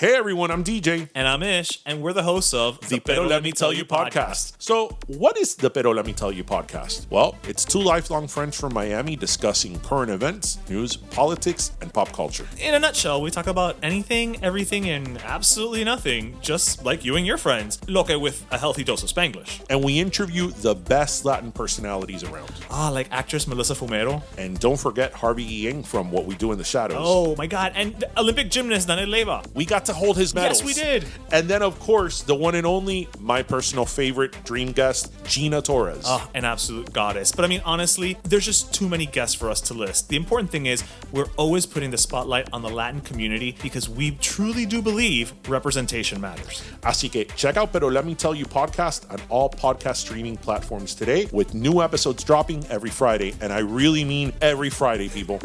Hey everyone, I'm DJ. And I'm Ish, and we're the hosts of The Pero Let Me Tell You podcast. So, what is the Pero Let Me Tell You podcast? Well, it's two lifelong friends from Miami discussing current events, news, politics, and pop culture. In a nutshell, we talk about anything, everything, and absolutely nothing, just like you and your friends. Look, with a healthy dose of Spanglish. And we interview the best Latin personalities around. Like actress Melissa Fumero. And don't forget Harvey Ying from What We Do in the Shadows. Oh my God, and Olympic gymnast Daniel Leyva. We got to hold his medals. Yes, we did. And then, of course, the one and only, my personal favorite dream guest, Gina Torres. An absolute goddess. But I mean, honestly, there's just too many guests for us to list. The important thing is we're always putting the spotlight on the Latin community because we truly do believe representation matters. Así que check out Pero Let Me Tell You podcast on all podcast streaming platforms today with new episodes dropping every Friday. And I really mean every Friday, people.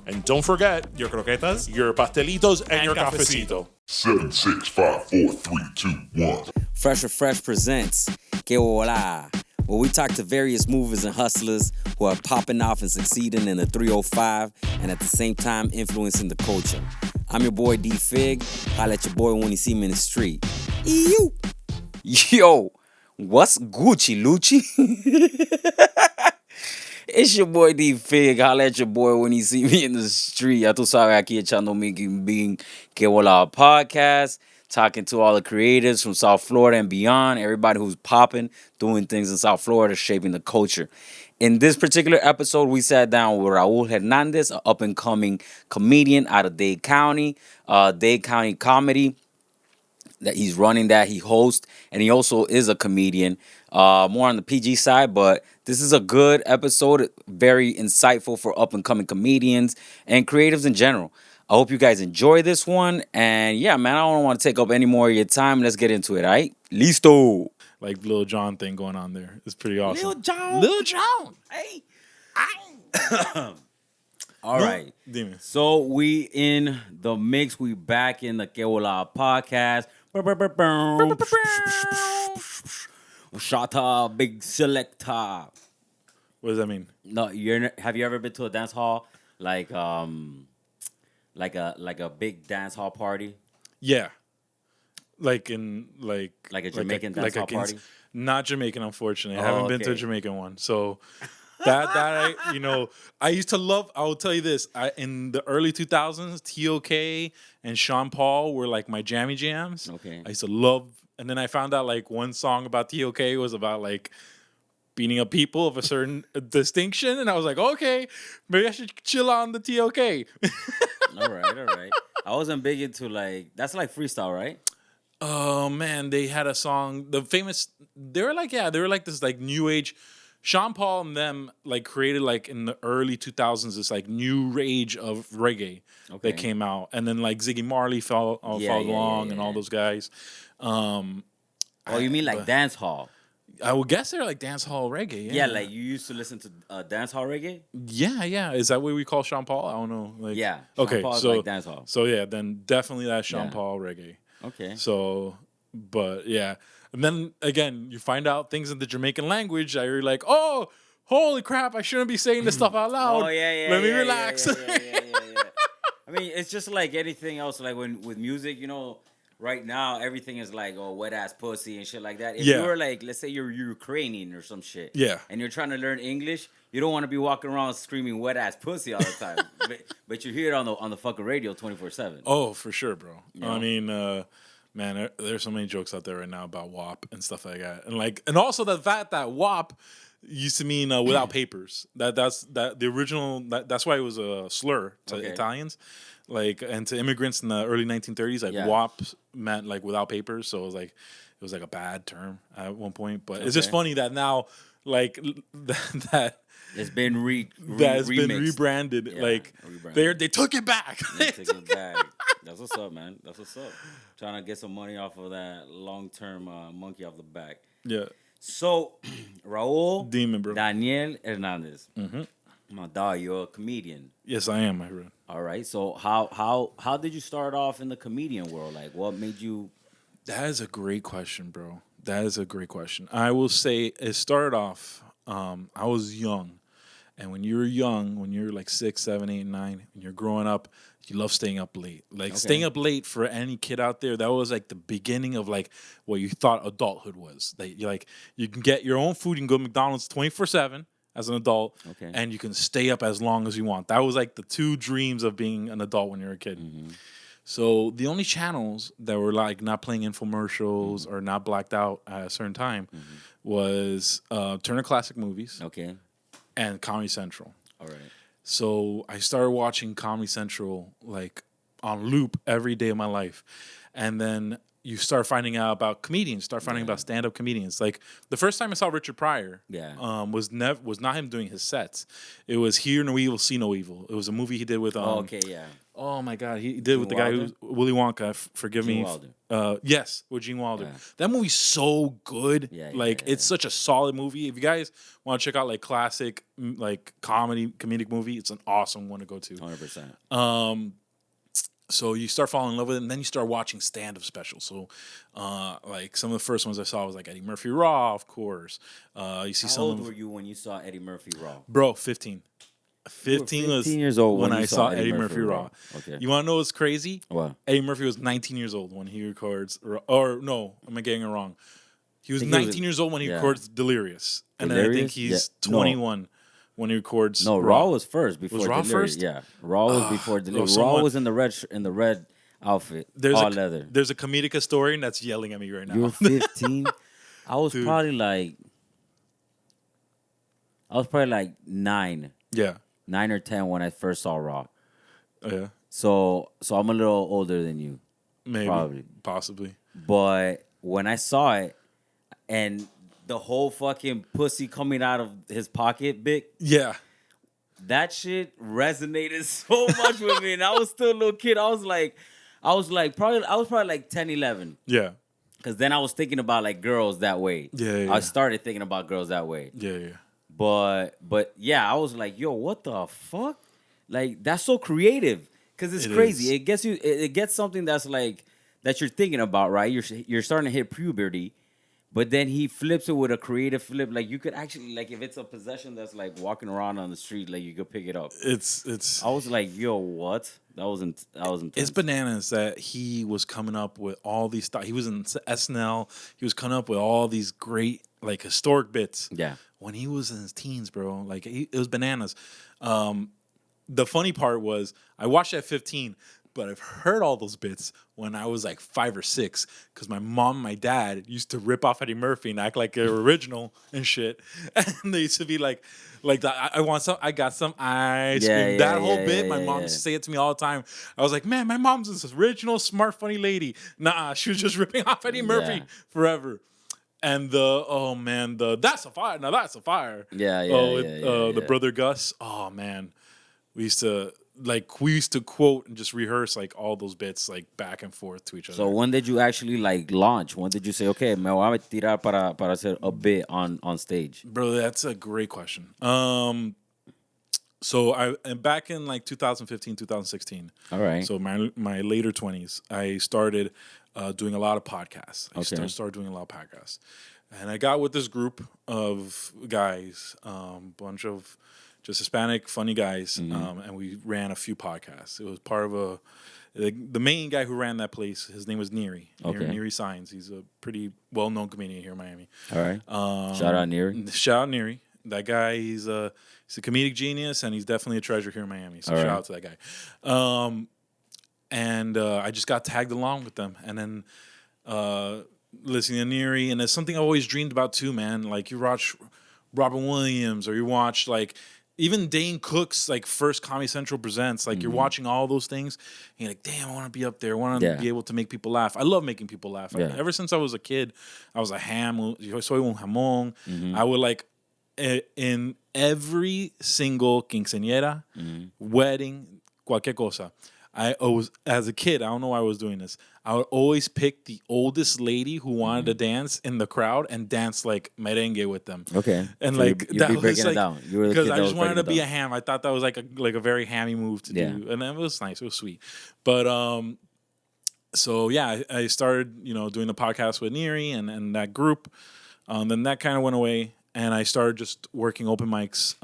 And don't forget Your croquetas, your pastelitos, and your cafecito. cafecito. 7, 6, 5, 4, 3, 2, 1. Fresh presents Que Bola, where we talk to various movers and hustlers who are popping off and succeeding in the 305 and at the same time influencing the culture. I'm your boy D Fig. Holla at your boy when you see me in the street. Ew. Yo, what's Gucci, Lucci? It's your boy D Fig. Holla at your boy when you see me in the street. Ya tú sabes, aquí echando mi being Que Bola podcast, talking to all the creatives from South Florida and beyond, everybody who's popping, doing things in South Florida, shaping the culture. In this particular episode, we sat down with Raul Hernandez, an up-and-coming comedian out of Dade County, Dade County Comedy. That he's running that, he hosts, and he also is a comedian, more on the PG side, but this is a good episode, very insightful for up-and-coming comedians and creatives in general. I hope you guys enjoy this one, and yeah, man, I don't want to take up any more of your time. Let's get into it, all right? Listo! Like Lil Jon thing going on there. It's pretty awesome. Lil Jon! Hey! All right. Dime. So we in the mix. We back in the Que Bola podcast. Shata, big selector. What does that mean? No, have you ever been to a dance hall like a big dance hall party? Yeah. Like in Like a Jamaican dance hall party? Not Jamaican, unfortunately. I haven't been to a okay. Jamaican one. So I used to love, I will tell you this, in the early 2000s, TOK and Sean Paul were like my jammy jams. Okay. I used to love, and then I found out like one song about TOK was about like beating up people of a certain distinction, and I was like, okay, maybe I should chill on the TOK. All right. I wasn't big into that's like freestyle, right? Oh man, they had a song, they were like this like new age. Sean Paul and them like created like in the early 2000s this like new age of reggae that came out, and then like Ziggy Marley followed along and all those guys. You mean like dance hall? I would guess they're like dance hall reggae. Yeah, like you used to listen to dance hall reggae? Yeah. Is that what we call Sean Paul? I don't know. Like, Yeah. Sean okay. Paul is So like dance hall. So yeah, then definitely that's Sean Yeah. Paul reggae. Okay. So, but yeah, and then again, you find out things in the Jamaican language that you're like, oh, holy crap, I shouldn't be saying this stuff out loud. Oh yeah. Let me relax. Yeah. I mean, it's just like anything else. Like with music, right now everything is like wet ass pussy and shit like that. If you're like, let's say you're Ukrainian or some shit, Yeah. and you're trying to learn English, you don't want to be walking around screaming wet ass pussy all the time. but you hear it on the fucking radio 24/7. Oh, for sure, bro. You I know? mean, man, there's so many jokes out there right now about WAP and stuff like that, and also the fact that WAP used to mean without papers. That's the original. That's why it was a slur to Italians, like, and to immigrants in the early 1930s. Like WAP meant like without papers, so it was like a bad term at one point. But it's just funny that now, like that. It's been that's remixed. been rebranded. Yeah, like rebranded. they took it back. They took it back. That's what's up, man. That's what's up. Trying to get some money off of that long-term monkey off the back. Yeah. So, Raul Demon, bro. Daniel Hernandez. My dog, you're a comedian. Yes, I am, my friend. All right. So how did you start off in the comedian world? Like, what made you? That is a great question, bro. That is a great question. I will say it started off. I was young, And when you're young, when you're like 6, 7, 8, 9, and you're growing up, you love staying up late. Like staying up late for any kid out there, that was like the beginning of like what you thought adulthood was. Like you can get your own food, you can go to McDonald's 24/7 as an adult, and you can stay up as long as you want. That was like the two dreams of being an adult when you're a kid. So the only channels that were like not playing infomercials or not blacked out at a certain time was Turner Classic Movies and Comedy Central. All right. So I started watching Comedy Central like on loop every day of my life. And then you start finding out about comedians, start finding about stand-up comedians. Like the first time I saw Richard Pryor was not him doing his sets. It was Hear No Evil, See No Evil. It was a movie he did with oh my God, he did with the guy who's Willy Wonka. Forgive me. Yes, with Gene Wilder. Yeah. That movie's so good. It's such a solid movie. If you guys want to check out like classic like comedic movie, it's an awesome one to go to. 100%. So you start falling in love with it, and then you start watching stand-up specials. So, like some of the first ones I saw was like Eddie Murphy Raw, of course. You see How old were you when you saw Eddie Murphy Raw? Bro, 15. 15 was 15 years old when I saw Eddie Murphy Raw. Okay. You want to know what's crazy? What? Eddie Murphy was 19 years old when he records, or no, am I getting it wrong? He was 19 years old when he records Delirious. And then I think he's 21 when he records Raw was first before was Raw Delirious. first? Yeah, Raw was before Delirious. Raw was in the red outfit, all leather. There's a comedic historian that's yelling at me right now. You were 15. I was probably like 9. Yeah. 9 or 10 when I first saw Raw. Yeah. So I'm a little older than you. Maybe. Probably. Possibly. But when I saw it and the whole fucking pussy coming out of his pocket bit. Yeah. That shit resonated so much with me. And I was still a little kid. I was probably like 10, 11. Yeah. Because then I was thinking about like girls that way. Yeah. I started thinking about girls that way. Yeah. But yeah, I was like, yo, what the fuck? Like, that's so creative. Because it's crazy. It gets something that's like, that you're thinking about, right? You're starting to hit puberty. But then he flips it with a creative flip. Like, you could actually, like, if it's a possession that's like walking around on the street, like, you could pick it up. It's. I was like, yo, what? That was intense. It's bananas that he was coming up with all these stuff. He was in SNL. He was coming up with all these great, like, historic bits. Yeah. When he was in his teens, bro. Like, it was bananas. The funny part was, I watched it at 15, but I've heard all those bits when I was like 5 or 6, because my mom and my dad used to rip off Eddie Murphy and act like they're original and shit. And they used to be like I got some ice cream. That whole bit, my mom used to say it to me all the time. I was like, man, my mom's this original, smart, funny lady. Nah, she was just ripping off Eddie Murphy forever. And that's a fire. Now that's a fire. The brother Gus. Oh man, we used to quote and just rehearse like all those bits like back and forth to each other. So when did you actually like launch? When did you say, okay, me voy a tirar para hacer a bit on stage? Bro, that's a great question. So and back in like 2015, 2016. All right. So my later 20s, I started doing a lot of podcasts. I started doing a lot of podcasts. And I got with this group of guys, bunch of just Hispanic, funny guys, and we ran a few podcasts. It was part of the main guy who ran that place, his name was Neri. Neri Signs. He's a pretty well-known comedian here in Miami. All right. Shout out Neri. Shout out Neri. That guy, he's a comedic genius, and he's definitely a treasure here in Miami. So shout out to that guy. And I just got tagged along with them. And then listening to Neri, and it's something I always dreamed about too, man. Like you watch Robin Williams, or you watch like even Dane Cook's like first Comedy Central Presents. Like you're watching all those things, and you're like, damn, I want to be up there. I want to be able to make people laugh. I love making people laugh. Ever since I was a kid, I was a ham. Soy un jamón. I would like in every single quinceañera, wedding, cualquier cosa. I always, as a kid, I don't know why I was doing this. I would always pick the oldest lady who wanted to dance in the crowd and dance like merengue with them. Okay, and so like you'd that be was breaking like it down. You were the because kid I that just was wanted to breaking be it a ham. I thought that was like a very hammy move to do, and it was nice. It was sweet, but so yeah, I started doing the podcast with Neri and that group. Then that kind of went away, and I started just working open mics.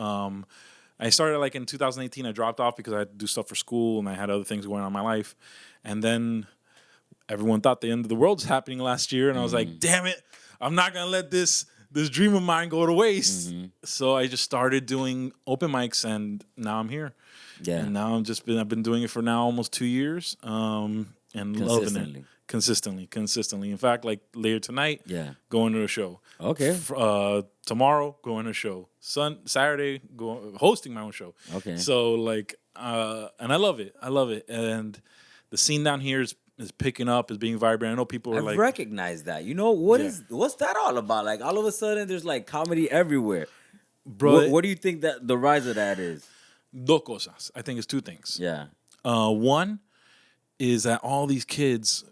I started like in 2018. I dropped off because I had to do stuff for school and I had other things going on in my life. And then everyone thought the end of the world was happening last year, and I was like, damn it, I'm not gonna let this dream of mine go to waste. So I just started doing open mics, and now I'm here. Yeah. And now I've been doing it for now almost 2 years, and loving it consistently. In fact, like later tonight, going to a show. Okay. Tomorrow, going to a show. Saturday, hosting my own show. Okay. So like, and I love it. And the scene down here is picking up, is being vibrant. I know people are I like, recognize that. You know what's that all about? Like all of a sudden, there's like comedy everywhere, bro. What do you think that the rise of that is? Dos cosas. I think it's two things. Yeah. One is that all these kids,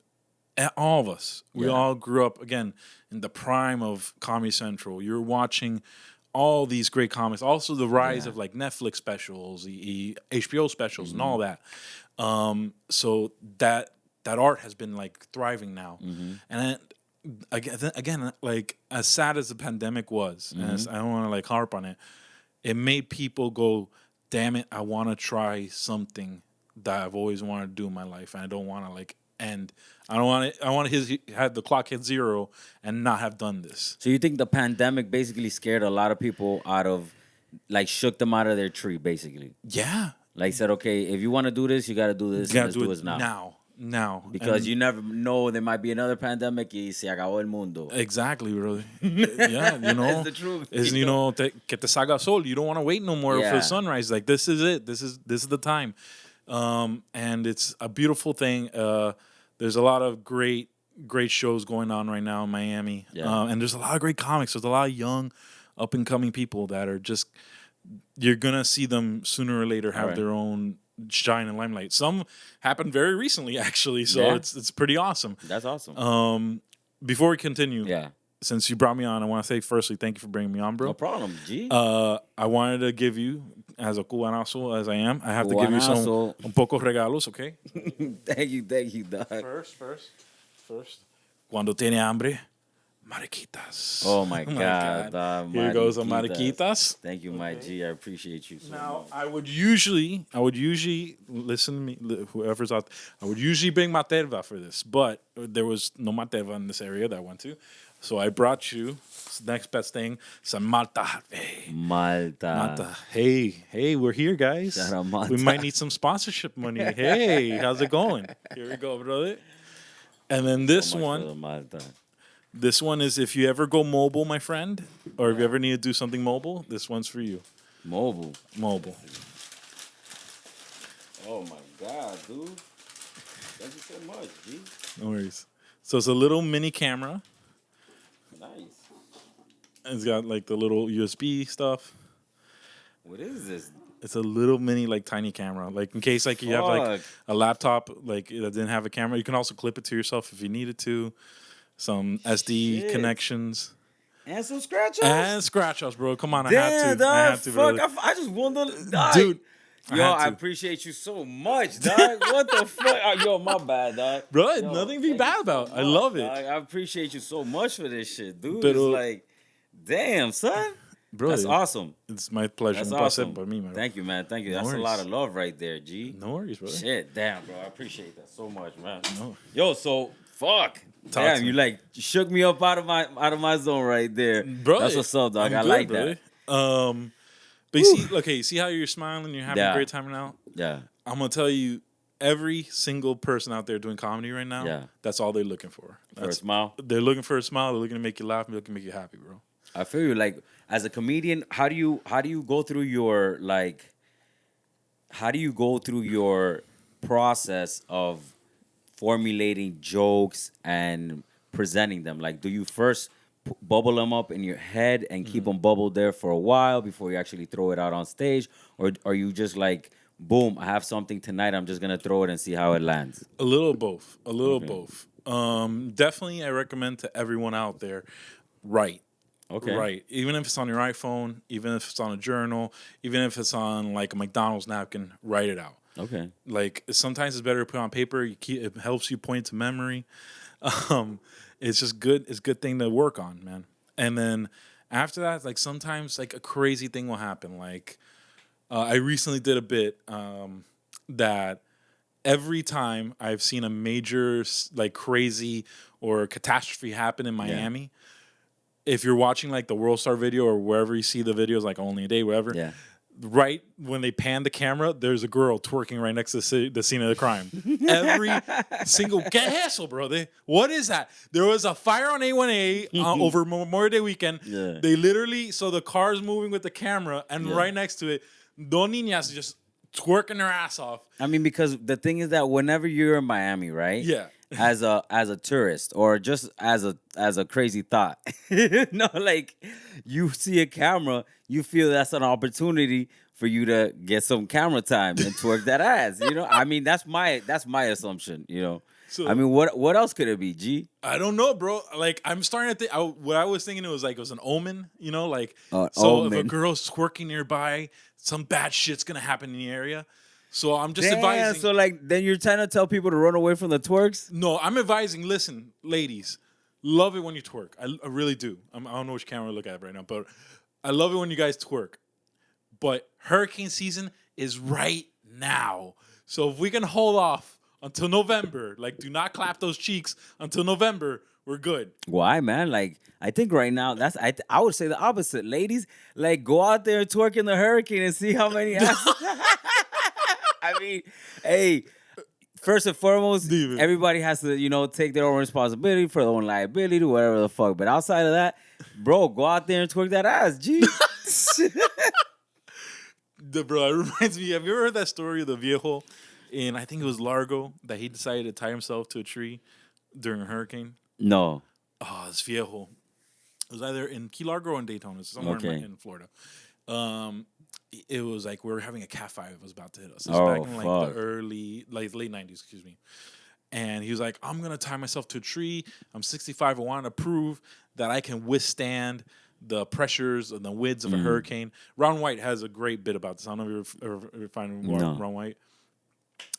all of us, we all grew up again in the prime of Comedy Central. You're watching all these great comics. Also, the rise of like Netflix specials, the HBO specials, and all that. So that art has been like thriving now, and again, like as sad as the pandemic was, and I don't want to like harp on it, it made people go, "Damn it, I want to try something that I've always wanted to do in my life, and I don't want to like end. I want to have the clock hit zero and not have done this." So you think the pandemic basically scared a lot of people out of, like, shook them out of their tree, basically? Yeah. Like said, okay, if you want to do this, you got to do this. You gotta do it now. Now. Because you never know, there might be another pandemic y se acabó el mundo. Exactly, really. Yeah, you know. That's the truth. Is, you know, que te salga sol. You don't want to wait no more for the sunrise. Like, this is it. This is the time. And it's a beautiful thing. There's a lot of great shows going on right now in Miami. Yeah. And there's a lot of great comics. There's a lot of young, up-and-coming people that are just, you're going to see them sooner or later have their own shine and limelight. Some happened very recently, actually, so it's pretty awesome. That's awesome. Before we continue, Yeah. since you brought me on, I want to say firstly, thank you for bringing me on, bro. No problem, G. I wanted to give you, as a cubanazo as I am, I have to give you some un poco regalos, okay? Thank you, dog. First. Cuando tiene hambre, mariquitas. Oh my God. Here goes a mariquitas. Thank you, my G. I appreciate you so Now, much. I would usually listen to me, whoever's out. I would usually bring materva for this, but there was no materva in this area that I went to, so I brought you next best thing, some Malta. Malta. Hey, we're here, guys. Shout out Malta. We might need some sponsorship money. Hey, how's it going? Here we go, brother. And then this So much one. for the Malta. This one is if you ever go mobile, my friend, or if you ever need to do something mobile, this one's for you. Mobile. Oh my God, dude. Thank you so much, G. No worries. So it's a little mini camera. Nice. It's got like the little USB stuff. What is this? It's a little mini, like, tiny camera. Like, in case, like, you have, like, a laptop, like, that didn't have a camera, you can also clip it to yourself if you needed to. Some SD connections. And some scratch-offs? And scratch-offs, bro. Come on, Damn, I have to. dog, I have to, fuck, brother. I just wonder, dog. Dude. Yo, I appreciate you so much, dog. What the fuck? Oh, yo, my bad, dog. Bro, Yo, nothing to be thank bad you about. so I much, love it. dog. I appreciate you so much for this shit, dude. Pero- It's like, damn, son. Bro, That's awesome. It's my pleasure. That's Un placer awesome. para mí, man. Thank you, man. Thank you. No That's worries. a lot of love right there, G. No worries, brother. Shit, damn, bro. I appreciate that so much, man. No. Yo, so fuck. Talk Damn, to you me. like shook me up out of my zone right there. Bro, That's what's up, dog. I'm I good, like brother. that. But you see how you're smiling, you're having a Yeah. great time now? Yeah. I'm gonna tell you, every single person out there doing comedy right now, Yeah. that's all they're looking for. For a smile. They're looking for a smile. They're looking to make you laugh. They're looking to make you happy, bro. I feel you. Like, as a comedian, how do you go through your process of formulating jokes and presenting them? Like, do you first bubble them up in your head and keep them bubbled there for a while before you actually throw it out on stage, or are you just like, boom, I have something tonight, I'm just gonna throw it and see how it lands? A little both. Both. Definitely, I recommend to everyone out there, write. Okay. Right. Even if it's on your iPhone, even if it's on a journal, even if it's on like a McDonald's napkin, write it out. Okay. Like, sometimes it's better to put on paper. It helps you point to memory. It's just good. It's a good thing to work on, man. And then after that, like, sometimes like a crazy thing will happen. Like, I recently did a bit that every time I've seen a major like crazy or catastrophe happen in Miami, if you're watching like the World Star video or wherever you see the videos, like Only a Day, whatever, right when they pan the camera, there's a girl twerking right next to the scene of the crime. Every single get hassle, bro. What is that? There was a fire on A1A over Memorial Day weekend. Yeah. They literally, so the car's moving with the camera, and right next to it, dos niñas just twerking their ass off. I mean, because the thing is that whenever you're in Miami, right? Yeah. As a tourist or just as a crazy thought, no, like you see a camera, you feel that's an opportunity for you to get some camera time and twerk that ass. You know, I mean, that's my assumption. You know, So, I mean, what else could it be? G? I don't know, bro. Like, I'm starting to think. What I was thinking, it was an omen. You know, like so omen. if a girl's twerking nearby, some bad shit's gonna happen in the area. So I'm just Damn, advising. so like then you're trying to tell people to run away from the twerks? No, I'm advising. Listen, ladies, love it when you twerk. I really do. I don't know which camera to look at right now, but I love it when you guys twerk. But hurricane season is right now. So if we can hold off until November, like do not clap those cheeks until November, we're good. Why, man? Like, I think right now I would say the opposite. Ladies, like go out there and twerk in the hurricane and see how many asses. I mean, hey, first and foremost, everybody has to, take their own responsibility for their own liability, whatever the fuck. But outside of that, bro, go out there and twerk that ass, G. Bro, it reminds me, have you ever heard that story of the viejo in, I think it was Largo, that he decided to tie himself to a tree during a hurricane? No. Oh, it's viejo. It was either in Key Largo or in Daytona, somewhere in Florida. It was like we were having a Cat 5. It was about to hit us. It was back in like the late 90s, excuse me. And he was like, I'm going to tie myself to a tree. I'm 65. I want to prove that I can withstand the pressures and the winds of a hurricane. Ron White has a great bit about this. I don't know if you ever find Ron White.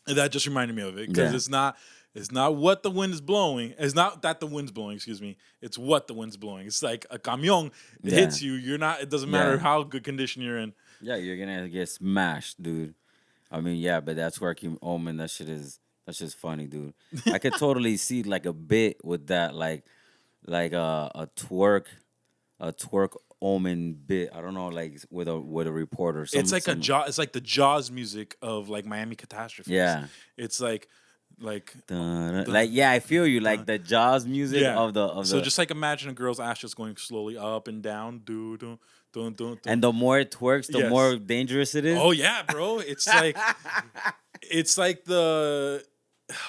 And that just reminded me of it because it's not what the wind is blowing. It's not that the wind's blowing, excuse me. It's what the wind's blowing. It's like a camion. It hits you. You're not. It doesn't matter how good condition you're in. Yeah, you're gonna get smashed, dude. I mean, yeah, but that's working omen. That's just funny, dude. I could totally see like a bit with that, like a twerk omen bit. I don't know, like with a reporter. It's like it's like the Jaws music of like Miami catastrophes. Yeah, it's like yeah, I feel you. Like the Jaws music of the. So just like imagine a girl's ass just going slowly up and down, and the more it twerks, the more dangerous it is. Oh yeah, bro. It's like the.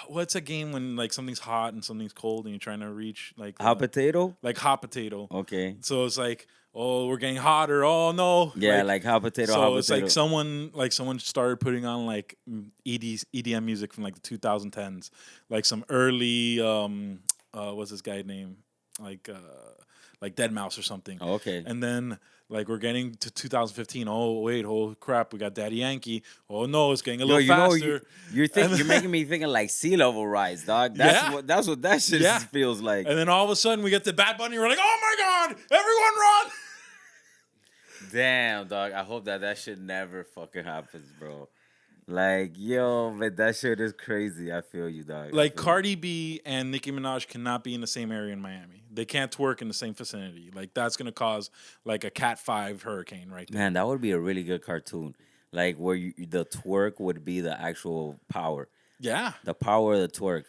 What's a game when like something's hot and something's cold and you're trying to reach like hot potato? Like hot potato. Okay. So it's like, oh, we're getting hotter. Oh no. Yeah, like hot potato. So hot it's potato. like someone started putting on like EDM music from like the 2010s, like some early what's this guy's name? Like Dead Mouse or something. Oh, okay. And then like we're getting to 2015. Oh wait, oh crap, we got Daddy Yankee. Oh no, it's getting a little faster. You're making me thinking like sea level rise, dog. That's what that shit feels like. And then all of a sudden we get to Bad Bunny. We're like, oh my god, everyone run! Damn, dog. I hope that shit never fucking happens, bro. Like, yo, but that shit is crazy. I feel you, dog. Like Cardi B and Nicki Minaj cannot be in the same area in Miami. They can't twerk in the same vicinity. Like that's gonna cause like a Cat 5 hurricane right there. Man, that would be a really good cartoon. Like where the twerk would be the actual power. Yeah. The power of the twerk.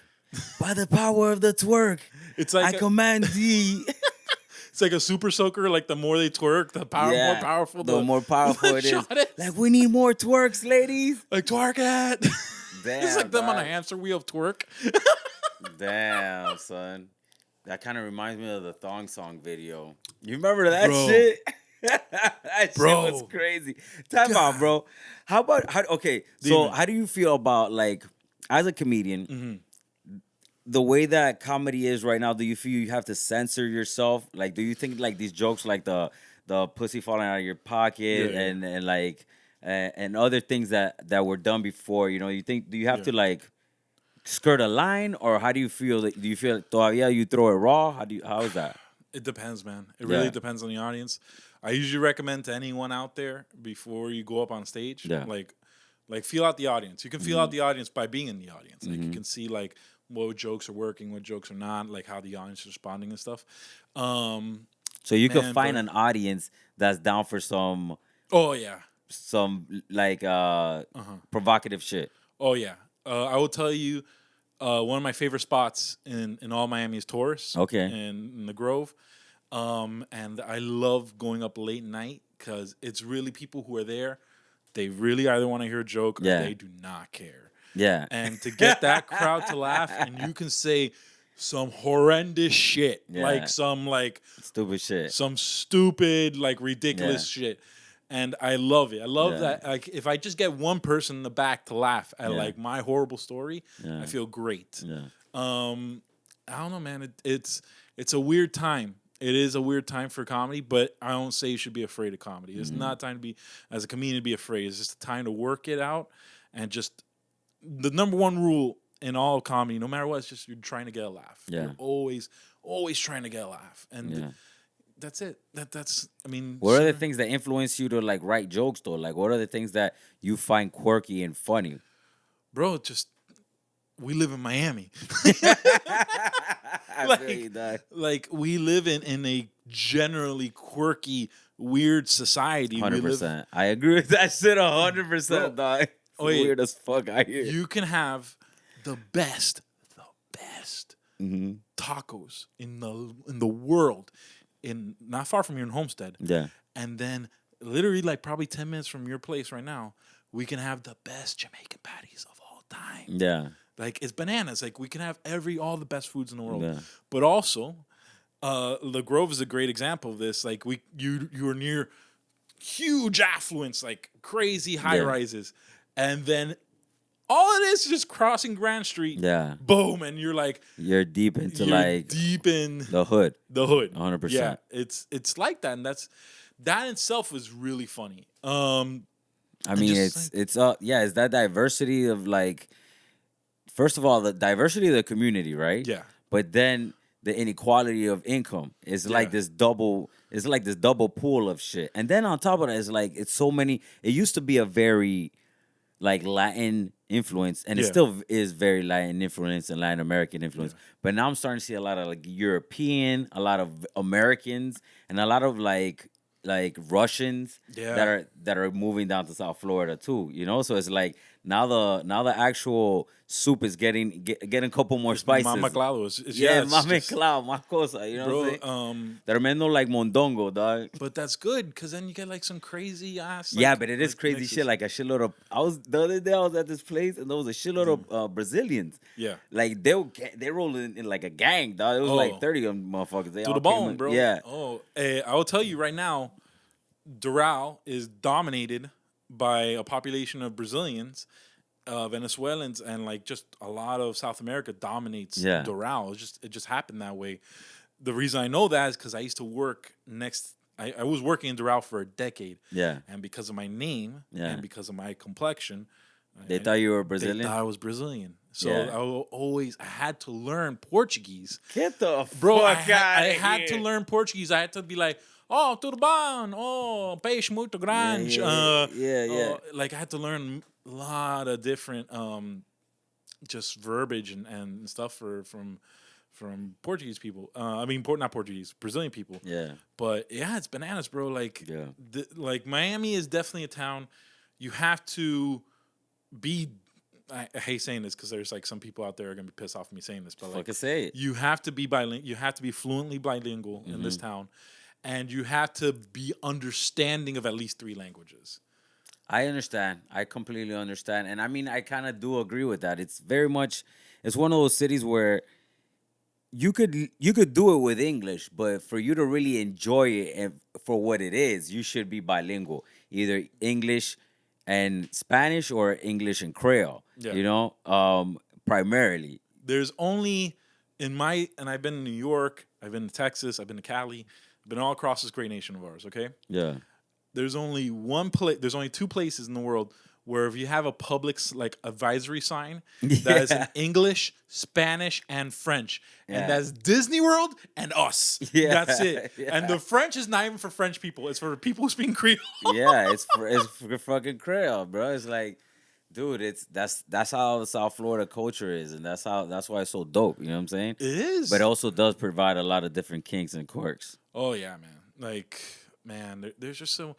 By the power of the twerk, it's like I command thee. It's like a super soaker. Like the more they twerk, the more powerful. The more powerful it is. Is. Like we need more twerks, ladies. Like twerk it. Damn, it's like them on a hamster wheel of twerk. Damn, son. That kind of reminds me of the Thong Song video. You remember that shit? That shit was crazy. Time out, bro. How about how do you feel about like as a comedian? The way that comedy is right now, do you feel you have to censor yourself? Like, do you think like these jokes, like the pussy falling out of your pocket and like and other things that were done before? Do you have to like skirt a line, or how do you feel? Do you feel todavía you throw it raw? How is that? It depends, man. It really depends on the audience. I usually recommend to anyone out there before you go up on stage, Yeah. like feel out the audience. You can feel out the audience by being in the audience. Like you can see like what jokes are working, what jokes are not, like how the audience is responding and stuff. So you could Man, find but- an audience that's down for some Oh yeah, like provocative shit. oh yeah. I will tell you, one of my favorite spots in all Miami is Taurus. Okay. In the Grove, and I love going up late night because it's really people who are there. They really either want to hear a joke or Yeah. they do not care. Yeah. And to get that crowd to laugh, and you can say some horrendous shit, Yeah. like Stupid shit. some stupid, like ridiculous shit. And I love it. I love Yeah. that. Like if I just get one person in the back to laugh at Yeah. like my horrible story, Yeah. I feel great. Yeah. I don't know, man. It's a weird time. It is a weird time for comedy, but I don't say you should be afraid of comedy. It's not time to be, as a comedian, to be afraid. It's just a time to work it out, and just the number one rule in all comedy, no matter what, it's just you're trying to get a laugh. Yeah. You're always trying to get a laugh, and Yeah. that's it. That's. I mean, What are the things that influence you to like write jokes though? Like what are the things that you find quirky and funny? bro? Just we live in Miami. I feel you, dog. Like we live in a generally quirky, weird society. We live- 100%. I agree with that shit 100%, Bro, dog. It's wait. weird as fuck out here. You can have the best Mm-hmm. tacos in the world, in not far from here in Homestead. Yeah. And then literally like probably 10 minutes from your place right now, we can have the best Jamaican patties of all time. Yeah. Like it's bananas. Like we can have all the best foods in the world. Yeah. But also, the Grove is a great example of this. Like you're near huge affluence, like crazy high rises, and then all it is just crossing Grand Street. Yeah. Boom, and you're like You're deep into you're like deep in the hood. the hood. 100%. Yeah, it's like that, and that in itself is really funny. I mean, just, it's that diversity of like, first of all, the diversity of the community, right? Yeah. But then the inequality of income is like this double. It's like this double pool of shit, and then on top of that, it's like it's so many. It used to be a very like Latin influence, and it still is very Latin influence and Latin American influence. But now I'm starting to see a lot of like European, a lot of Americans, and a lot of like Russians that are moving down to South Florida too. You know, so it's like now the actual soup is getting a couple more spices. Mama Claudio is Mama Clau, my cosa. You know bro. what I'm saying? Tremendo like mondongo, dog. But that's good because then you get like some crazy ass. Yeah, like- but it is like crazy mixes. shit. Like a shitload of. The other day I was at this place and there was a shitload of Brazilians. Yeah. Like they rolled in like a gang, dog. It was like 30 of them motherfuckers. They To all the came bone, in- bro. Yeah. Oh, I will tell you right now, Doral is dominated by a population of Brazilians, Venezuelans, and like just a lot of South America dominates Doral. It just happened that way. The reason I know that is because I used to work next. I was working in Doral for a decade. Yeah. And because of my name Yeah. and because of my complexion, They thought you were they Brazilian. thought I was Brazilian. So Yeah. I had to learn Portuguese. Get the Bro, fuck I outta had to here. learn Portuguese. I had to be like, oh, tudo bom? Oh, peixe muito grande. Yeah. Like I had to learn a lot of different just verbiage and stuff from Portuguese people. Not Portuguese, Brazilian people. Yeah. But yeah, it's bananas, bro. Like, Yeah. Like Miami is definitely a town. You have to be. I hate saying this because there's like some people out there are gonna be pissed off at me saying this, but like, Fucking say it. you have to be bilingual. You have to be fluently bilingual in this town, and you have to be understanding of at least 3 languages. I understand. I completely understand. And I mean, I kind of do agree with that. It's very much, it's one of those cities where you could do it with English, but for you to really enjoy it and for what it is, you should be bilingual, either English and Spanish or English and Creole, Yeah. you know, primarily. There's only and I've been in New York, I've been to Texas, I've been to Cali, I've been all across this great nation of ours. Okay. Yeah. There's only 2 places in the world where if you have a public like advisory sign that is in English, Spanish, and French, and that's Disney World and us. Yeah. That's it. Yeah. And the French is not even for French people; it's for people who speak Creole. Yeah, it's for fucking Creole, bro. It's like, dude, that's how South Florida culture is, and that's why it's so dope. You know what I'm saying? It is, But it also does provide a lot of different kinks and quirks. oh yeah, man. Like, man, there's just so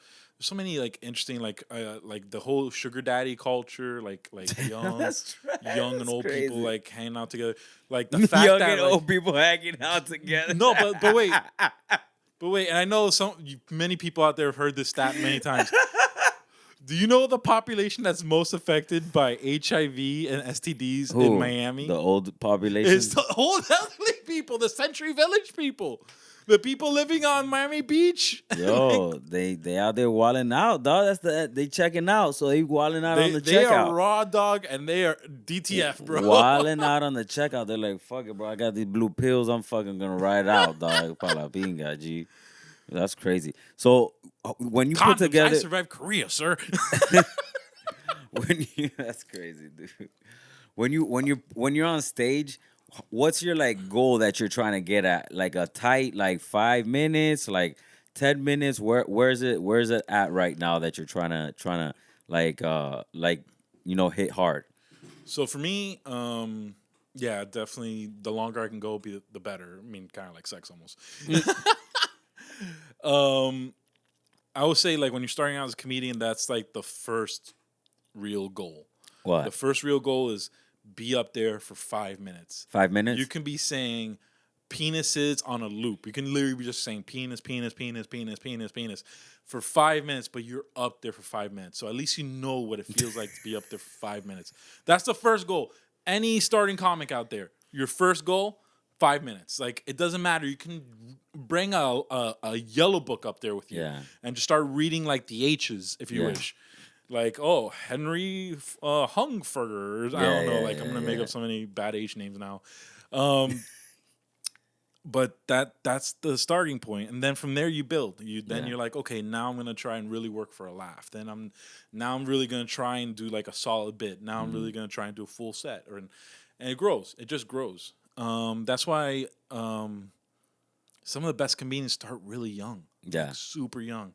many like interesting like the whole sugar daddy culture, like young That's right. young and That's old crazy. people like hanging out together. Like the fact Young that and like, old people hanging out together. no, but wait. But wait, and I know many people out there have heard this stat many times. Do you know the population that's most affected by HIV and STDs in Miami? The old population. It's the old elderly people, the Century Village people, the people living on Miami Beach. Yo, they out there wilding out, dog. They checking out, so they wilding out on the They checkout. are raw dog and they are DTF, bro. Wilding out on the checkout. They're like, fuck it, bro. I got these blue pills. I'm fucking gonna ride out, dog. Pala pinga, G. That's crazy. So when you Condoms, put together, I survived Korea, sir. that's crazy, dude. When you're on stage, what's your like goal that you're trying to get at? Like a tight like 5 minutes, like 10 minutes. Where's it at right now that you're trying to like hit hard? So for me, yeah, definitely the longer I can go, the better. I mean, kind of like sex almost. I would say like when you're starting out as a comedian, that's like the first real goal. What? The first real goal is be up there for 5 minutes. 5 minutes? You can be saying penises on a loop. You can literally be just saying penis, penis, penis, penis, penis, penis for 5 minutes, but you're up there for 5 minutes. So at least you know what it feels like to be up there for 5 minutes. That's the first goal. Any starting comic out there, your first goal, 5 minutes. Like, it doesn't matter. You can bring a yellow book up there with you and just start reading like the H's if you wish. Like, oh, Henry Hungferger. I don't know. Like, I'm going to make up so many bad H names now. But that's the starting point. And then from there you build. You're like, okay, now I'm going to try and really work for a laugh. Then I'm really going to try and do like a solid bit. Now I'm really going to try and do a full set. And it grows. It just grows. That's why some of the best comedians start really young. Like super young.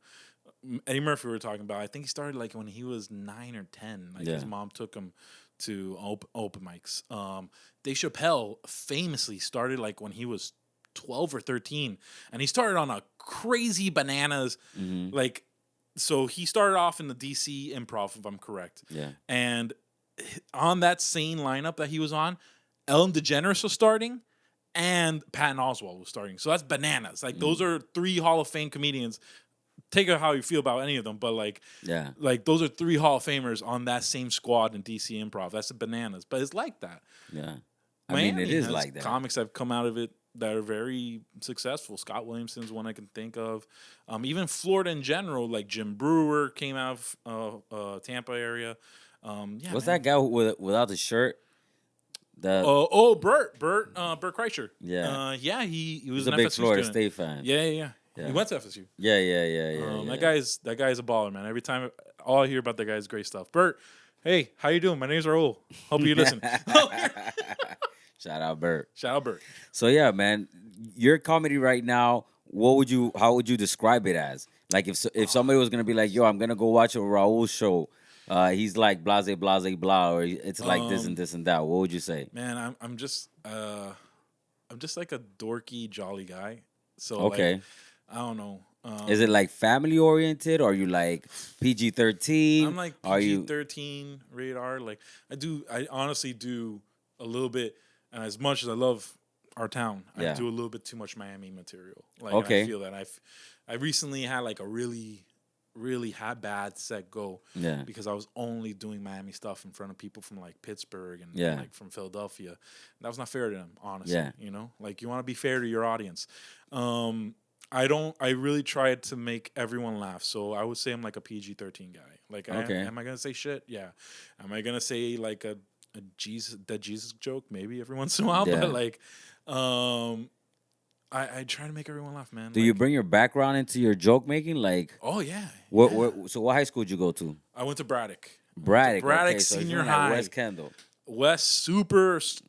Eddie Murphy we were talking about. I think he started like when he was 9 or 10. Like his mom took him to open mics. Dave Chappelle famously started like when he was 12 or 13, and he started on a crazy bananas. Like, so he started off in the DC Improv, if I'm correct. Yeah. And on that same lineup that he was on, Ellen DeGeneres was starting, and Patton Oswalt was starting. So that's bananas. Like those are 3 Hall of Fame comedians. Take it how you feel about any of them, but like those are 3 Hall of Famers on that same squad in DC Improv. That's the bananas. But it's like that. Yeah. I mean, it is like that. Comics that have come out of it that are very successful. Scott Williamson's one I can think of. Even Florida in general, like Jim Brewer came out of Tampa area. What's that guy without the shirt? Bert Kreischer. Yeah. He was He's an a big FSU Florida student. State fan. Yeah. He went to FSU. Yeah. That guy's a baller, man. Every time, all I hear about that guy is great stuff. Bert, hey, how you doing? My name's Raul. Hope you listen. Shout out Bert. So yeah, man, your comedy right now, how would you describe it as? Like if somebody was gonna be like, yo, I'm gonna go watch a Raul show, he's like blase blah, or it's like this and this and that. What would you say? Man, I'm just like a dorky, jolly guy. So okay, like, I don't know. Is it like family oriented, or are you like PG-13? I'm like PG-13 rated R. Like I honestly do a little bit. And as much as I love our town, I do a little bit too much Miami material. Like I feel that I recently had like a really, really bad set go. Yeah. Because I was only doing Miami stuff in front of people from like Pittsburgh and like from Philadelphia. And that was not fair to them, honestly. Yeah. You know, like you want to be fair to your audience. I really tried to make everyone laugh. So I would say I'm like a PG-13 guy. Like, am I gonna say shit? Yeah. Am I gonna say like a Jesus joke maybe every once in a while? But like, I try to make everyone laugh, man. Do you bring your background into your joke making? Like, oh yeah. So what high school did you go to? I went to Braddock. Braddock. Braddock okay, so Senior it's High. like West Kendall.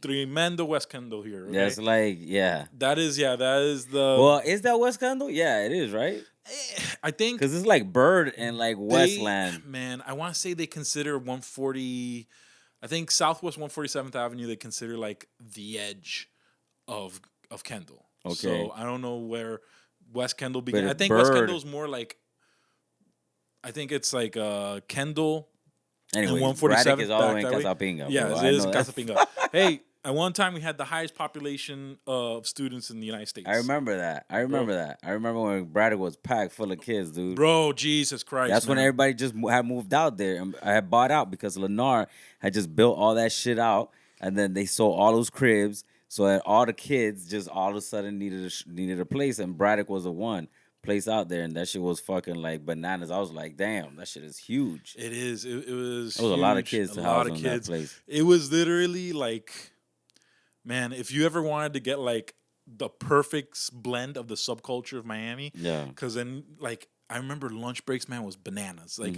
Tremendo West Kendall here. Okay? That's like, yeah. That is the. Well, is that West Kendall? Yeah, it is, right? I think Because it's like Bird and like they, Westland. man, I want to say they consider 140. I think Southwest 147th Avenue they consider like the edge of Kendall. Okay. So I don't know where West Kendall began. But I think Bird, West Kendall's more like. I think it's like Kendall. Anyway, and Braddock is all the way in that way. Casapinga. Yeah, bro. it I is know that. Casapinga. Hey, at one time we had the highest population of students in the United States. I remember that. I remember when Braddock was packed full of kids, dude. Bro, Jesus Christ. That's when man. everybody just had moved out there. And I had bought out because Lennar had just built all that shit out. And then they sold all those cribs. So that all the kids just all of a sudden needed a place. And Braddock was the one place out there. And that shit was fucking like bananas. I was like, damn, that shit is huge. It is. It was. There was a lot of kids to house in that place. It was literally like, man, if you ever wanted to get like the perfect blend of the subculture of Miami, Yeah. Because then, like, I remember lunch breaks, man, was bananas. Like,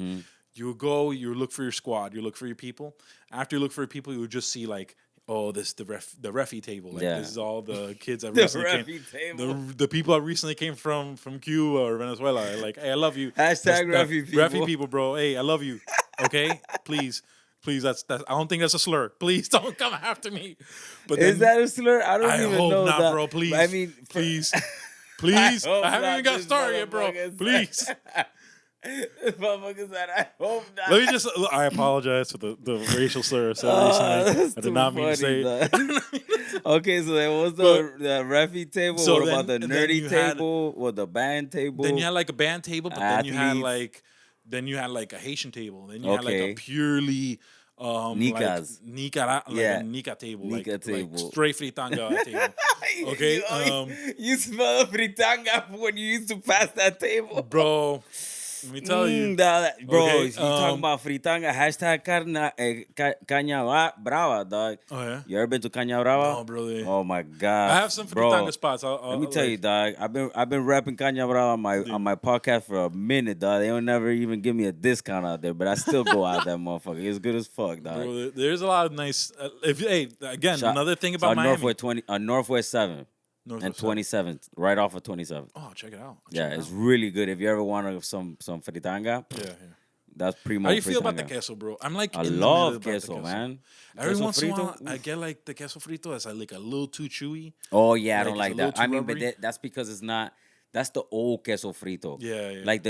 you would go, you would look for your squad, you look for your people. After you look for your people, you would just see like, oh, this the refy table. Like, this is all the kids that recently came. The people that recently came from Cuba or Venezuela. Like, hey, I love you. Hashtag refy people. Refy people, bro. Hey, I love you. Okay, please, that's. I don't think that's a slur. Please don't come after me. But Is that a slur? I I even hope know not, that. bro. Please, I mean, please, please. hope I haven't not, even got this started yet, bro. motherfucker Please. This motherfucker said, I hope not. Let me just. I apologize for the racial slur I said recently. I did not mean to say. Okay, so there was the refy table. So what about the then nerdy you had- table? Or the band table? Then you had like a band table, but then you had Athletes. like a Haitian table. Then you had like Okay. a purely Nikas. like Nika, Yeah. a Nika table, Nika like table. straight fritanga table. Okay, you smell fritanga when you used to pass that table. bro. Let me tell you, Bro, Okay, you talking about fritanga, hashtag caña brava, dog. Oh yeah. You ever been to Caña Brava? No, brother. Oh my god. I have some bro. fritanga spots. Let me tell you, dog. I've been rapping Caña Brava on my podcast for a minute, dog. They don't never even give me a discount out there, but I still go out that motherfucker. It's good as fuck, dog. Bro, there's a lot of nice. Another thing about Miami. Northwest 7th and 27th, right off of 27th. Oh, check it out. Yeah, it's really good. If you ever want some fritanga, Yeah. that's primo. How do you feel about fritanga. the queso, bro? I'm like, I in the love middle about the queso, man. Every Queso once in a while, frito, I get like the queso frito that's like a little too chewy. Oh yeah, I don't it's like a little that. I too mean, but rubbery. that's because it's not. That's the old queso frito. Yeah. Like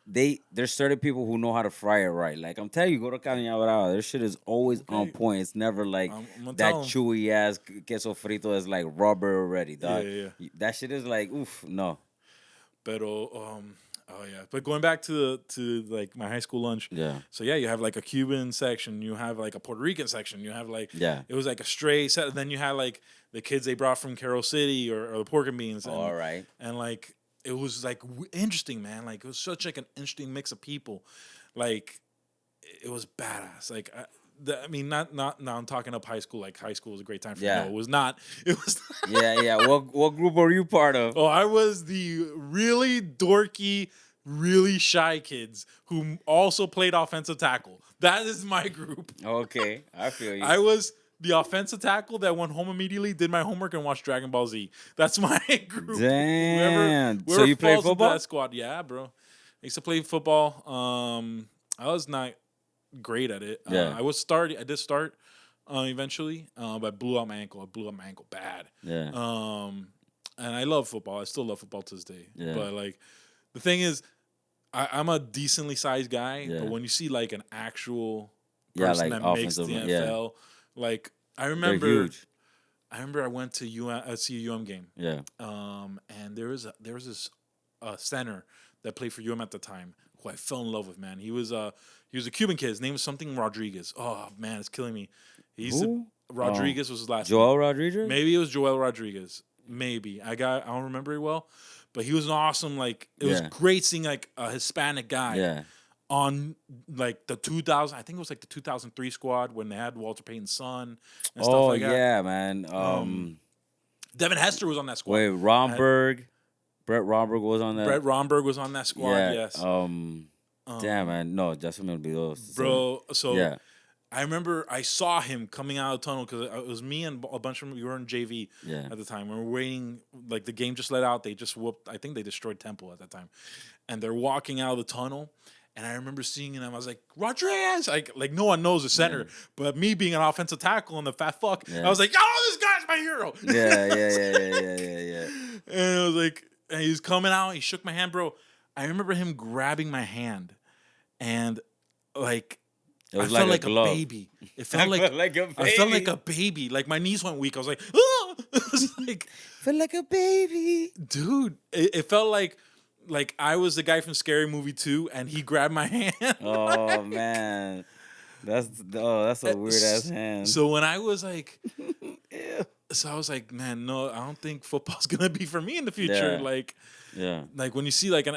there's certain people who know how to fry it right. Like I'm telling you, go to Caña Brava. Their shit is always on point. It's never like I'm gonna that tell 'em. chewy ass queso frito is like rubber already, dog. Yeah. That shit is like oof, no. Pero but going back to like my high school lunch. Yeah. So yeah, you have like a Cuban section, you have like a Puerto Rican section, you have like Yeah. it was like a stray set. And then you had like the kids they brought from Carroll City or the pork and beans. And, All right. And like it was like interesting, man. Like it was such like an interesting mix of people. Like it was badass. Like I mean, not now. I'm talking up high school. Like high school was a great time for me. Yeah. No, it was not. It was. Yeah. What group are you part of? Oh, I was the really dorky, really shy kids who also played offensive tackle. That is my group. Okay, I feel you. I was the offensive tackle that went home immediately, did my homework, and watched Dragon Ball Z. That's my group. Damn. Whoever So you play falls into football? That squad, yeah, bro. I used to play football. I was not great at it. Yeah. I did start eventually, but I blew out my ankle. Bad. Yeah. And I love football. I still love football to this day. Yeah. But like, the thing is, I'm a decently sized guy. Yeah. But when you see like an actual Yeah, person like that makes the offensive, NFL, like I They're remember, huge. I went to see a UM game. Yeah. And there was this center that played for UM at the time who I fell in love with. Man, he was a Cuban kid. His name was something Rodriguez. Oh man, it's killing me. Who? Rodriguez was his last name. Joel Rodriguez? Maybe it was Joel Rodriguez. Maybe I don't remember it well, but he was an awesome. Like it was Yeah. great seeing like a Hispanic guy. Yeah. On like the 2000, I think it was like the 2003 squad when they had Walter Payton's son and stuff Oh like that. yeah, man. Devin Hester was on that squad. Wait, Romberg. Brett Romberg was on that. Brett Romberg was on that squad. yeah. Yes. Damn, man. No, ya se me olvidó. Bro. So yeah. I remember I saw him coming out of the tunnel because it was me and a bunch of them. We were in JV at the time. We were waiting. Like the game just let out. They just whooped. I think they destroyed Temple at that time, and they're walking out of the tunnel. And I remember seeing him. I was like, Rodriguez! Like no one knows the center, but me being an offensive tackle and the fat fuck, I was like, oh, this guy's my hero. Yeah. And it was like, and he was coming out. He shook my hand, bro. I remember him grabbing my hand, and like. I felt like a baby. It felt like a baby. I felt like a baby. Like my knees went weak. I was like, ah! It was like, felt like a baby, dude. It felt like I was the guy from Scary Movie 2, and he grabbed my hand. Oh man, that's a weird ass hand. So when I was like, I was like, man, no, I don't think football's gonna be for me in the future. Like when you see like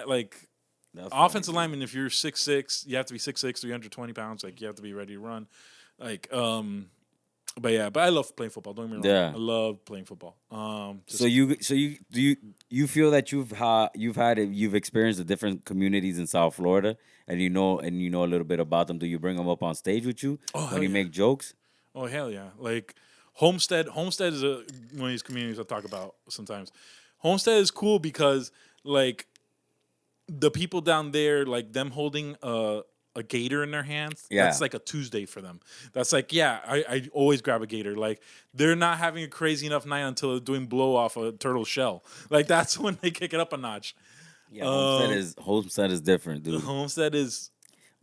that's offensive lineman, if you're 6'6", you have to be 6'6", 320 pounds. Like you have to be ready to run. Like, but I love playing football. Don't get me wrong. Yeah. I love playing football. So you feel that you've experienced the different communities in South Florida, and you know a little bit about them. Do you bring them up on stage with you when you make jokes? Oh hell yeah! Like Homestead is one of these communities I talk about sometimes. Homestead is cool because like. The people down there, like them holding a gator in their hands, that's like a Tuesday for them. That's like, I always grab a gator. Like they're not having a crazy enough night until they're doing blow off a turtle shell. Like that's when they kick it up a notch. Yeah, Homestead is different, dude. Homestead is,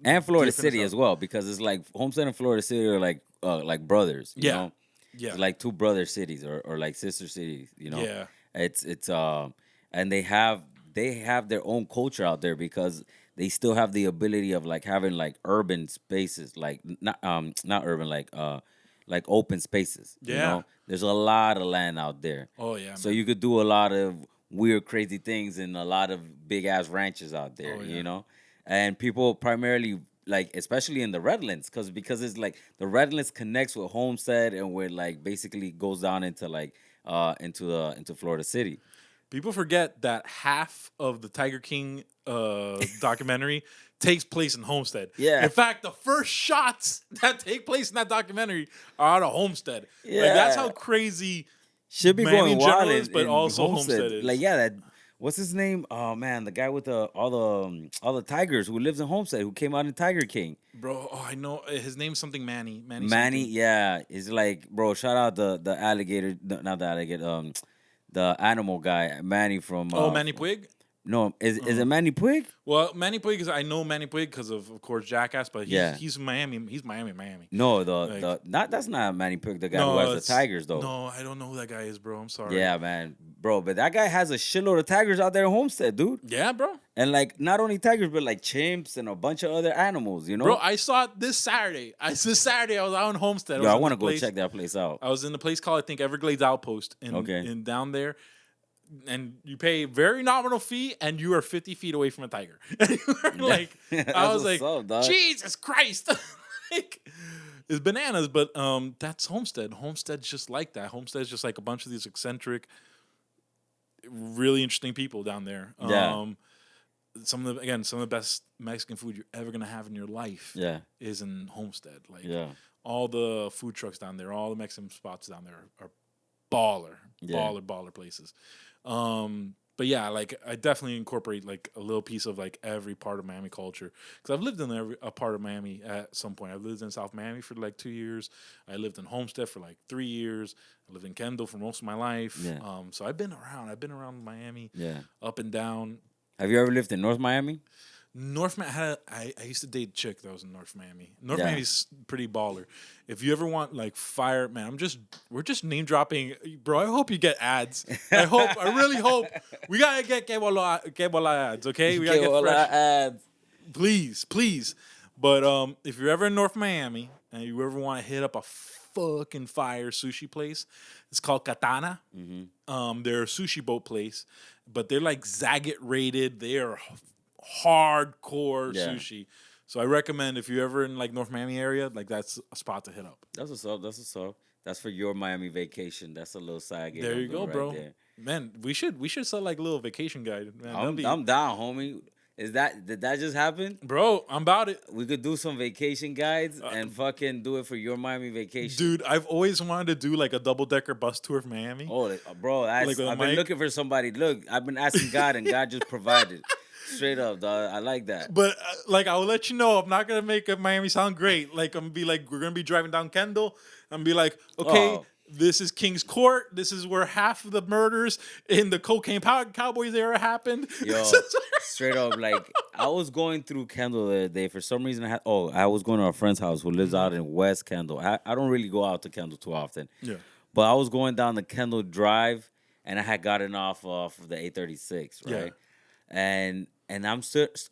and Florida City as well, because it's like Homestead and Florida City are like brothers. You know? Yeah, it's like two brother cities or like sister cities. You know, it's and they have their own culture out there because they still have the ability of like having like urban spaces, like not urban, like open spaces. Yeah. You know? There's a lot of land out there. Oh yeah. So you could do a lot of weird, crazy things in a lot of big ass ranches out there. Oh, yeah. You know, and people primarily like, especially in the Redlands, because it's like the Redlands connects with Homestead and where like basically goes down into like into Florida City. People forget that half of the Tiger King documentary takes place in Homestead. Yeah. In fact, the first shots that take place in that documentary are out of Homestead. Yeah. Like, that's how crazy should be Miami going wild is, but also Homestead is. Like, what's his name? Oh man, the guy with all the tigers who lives in Homestead, who came out in Tiger King. Bro, I know his name's something Manny. Manny, yeah. It's like, bro, shout out the alligator, not the alligator, the animal guy, Manny from. Manny Puig? No, is it Manny Puig? Well, Manny Puig I know Manny Puig because of course Jackass, but he's Miami. He's Miami. No, that's not Manny Puig, the guy who has the tigers though. No, I don't know who that guy is, bro. I'm sorry. Yeah, man, bro, but that guy has a shitload of tigers out there in Homestead, dude. Yeah, bro. And like not only tigers, but like chimps and a bunch of other animals, you know. Bro, I saw it this Saturday. I was out in Homestead. I want to go check that place out. I was in the place called, I think, Everglades Outpost in down there. And you pay very nominal fee, and you are 50 feet away from a tiger. Like, I was like, Jesus Christ. Like, it's bananas, but that's Homestead. Homestead's just like that. Homestead's just like a bunch of these eccentric, really interesting people down there. Some of the best Mexican food you're ever gonna have in your life is in Homestead. Like all the food trucks down there, all the Mexican spots down there are baller places. But yeah, like I definitely incorporate like a little piece of like every part of Miami culture because I've lived in a part of Miami at some point. I've lived in South Miami for like 2 years. I lived in Homestead for like 3 years. I lived in Kendall for most of my life. So I've been around. I've been around Miami. Up and down. Have you ever lived in North Miami? North Miami, I used to date a chick that was in North Miami. Miami's pretty baller. If you ever want like fire, man, we're just name dropping, bro. I hope you get ads. I really hope we gotta get que bola ads, okay? We gotta get fresh ads, please. But if you're ever in North Miami and you ever want to hit up a fucking fire sushi place, it's called Katana. Mm-hmm. They're a sushi boat place, but they're like Zagat rated. They are hardcore sushi. So I recommend if you're ever in like North Miami area, like that's a spot to hit up. That's what's up. That's for your Miami vacation. That's a little side gig. There you go, right bro. There. Man, we should sell like a little vacation guide. Man, I'm down, homie. Did that just happen? Bro, I'm about it. We could do some vacation guides and fucking do it for your Miami vacation. Dude, I've always wanted to do like a double-decker bus tour of Miami. Oh, bro, I've with a been mic. looking for somebody. Look, I've been asking God, and God just provided. Straight up, dog. I like that. But like, I will let you know, I'm not gonna make Miami sound great. Like, I'm gonna be like, we're gonna be driving down Kendall. I'm gonna be like, okay, this is King's Court. This is where half of the murders in the Cocaine Cowboys era happened. Yo, straight up, like I was going through Kendall the other day. For some reason, I was going to a friend's house who lives out in West Kendall. I don't really go out to Kendall too often. Yeah. But I was going down the Kendall Drive, and I had gotten off of the 836, right? Yeah. And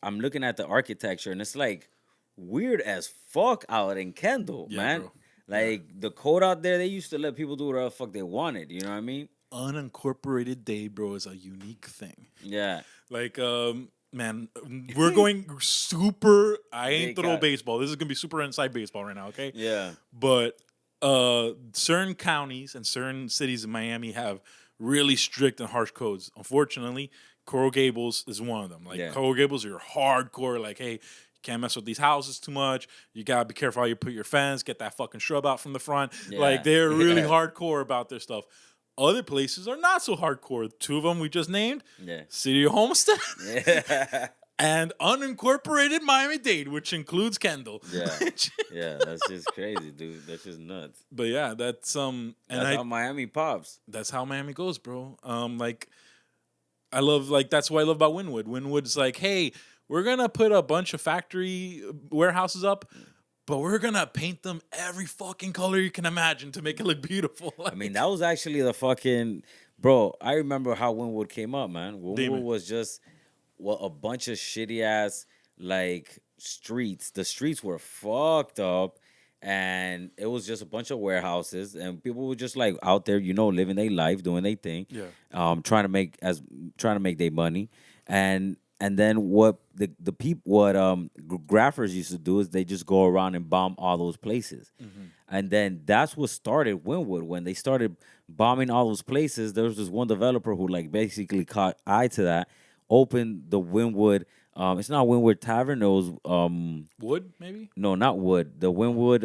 I'm looking at the architecture, and it's like weird as fuck out in Kendall, man. Bro. Like the code out there, they used to let people do whatever the fuck they wanted. You know what I mean? Unincorporated Dade, bro, is a unique thing. Yeah. Like, man, we're going super. I ain't Big throw guy. baseball. This is gonna be super inside baseball right now, okay? Yeah. But certain counties and certain cities in Miami have really strict and harsh codes. Unfortunately, Coral Gables is one of them. Like, Coral Gables are hardcore. Like, hey, you can't mess with these houses too much. You gotta be careful how you put your fence. Get that fucking shrub out from the front. Yeah. Like, they're really hardcore about their stuff. Other places are not so hardcore. Two of them we just named. Yeah. City of Homestead. Yeah. And unincorporated Miami-Dade, which includes Kendall. Yeah. Yeah, that's just crazy, dude. That's just nuts. But yeah, that's That's how Miami pops. That's how Miami goes, bro. Like, I love, like, that's what I love about Wynwood. Wynwood's like, hey, we're gonna put a bunch of factory warehouses up, but we're gonna paint them every fucking color you can imagine to make it look beautiful. Like, I mean, that was actually the fucking bro. I remember how Wynwood came up, man. Wynwood Damon. was just a bunch of shitty ass like streets. The streets were fucked up, and it was just a bunch of warehouses, and people were just like out there, you know, living their life, doing their thing, trying to make their money, and then what the people graphers used to do is they just go around and bomb all those places. And then that's what started Wynwood. When they started bombing all those places, there was this one developer who like basically caught eye to that, opened the Wynwood. It's not Wynwood Tavern. It was Wood, maybe? no, not Wood. The Wynwood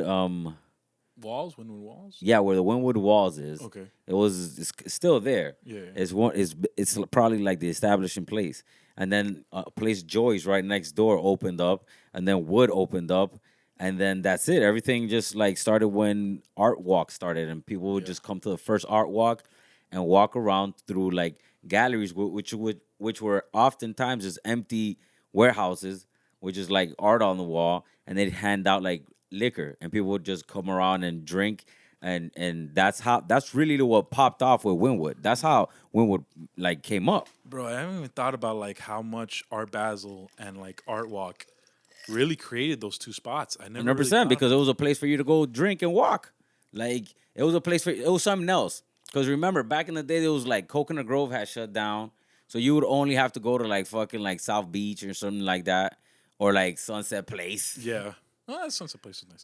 Walls? Wynwood Walls? yeah, where the Wynwood Walls is. Okay. It's still there. Yeah. It's probably like the establishing place. And then place Joy's right next door opened up, and then Wood opened up, and then that's it. Everything just like started when Art Walk started, and people would just come to the first Art Walk and walk around through like galleries, which were oftentimes just empty warehouses, which is like art on the wall, and they'd hand out like liquor, and people would just come around and drink. And that's really what popped off with Wynwood. That's how Wynwood like came up. Bro, I haven't even thought about like how much Art Basel and like Art Walk really created those two spots. I never 100% because it was a place for you to go drink and walk. Like it was something else. Because remember, back in the day, there was like Coconut Grove had shut down, so you would only have to go to like fucking like South Beach or something like that, or like Sunset Place. Yeah. Oh, that Sunset Place is nice.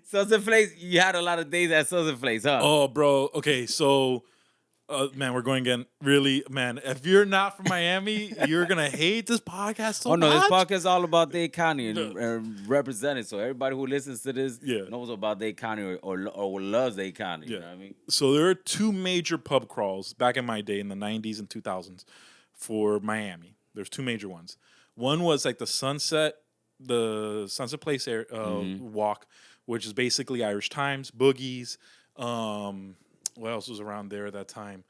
Sunset Place, you had a lot of days at Sunset Place, huh? Oh, bro. Okay, so, man, we're going again. Really, man, if you're not from Miami, you're going to hate this podcast so much. This podcast is all about Dade County and represented. So everybody who listens to this knows about Dade County or loves Dade County. You know what I mean? So there are two major pub crawls back in my day in the 90s and 2000s for Miami. There's two major ones. One was like the Sunset Place walk, which is basically Irish Times, Boogies. What else was around there at that time?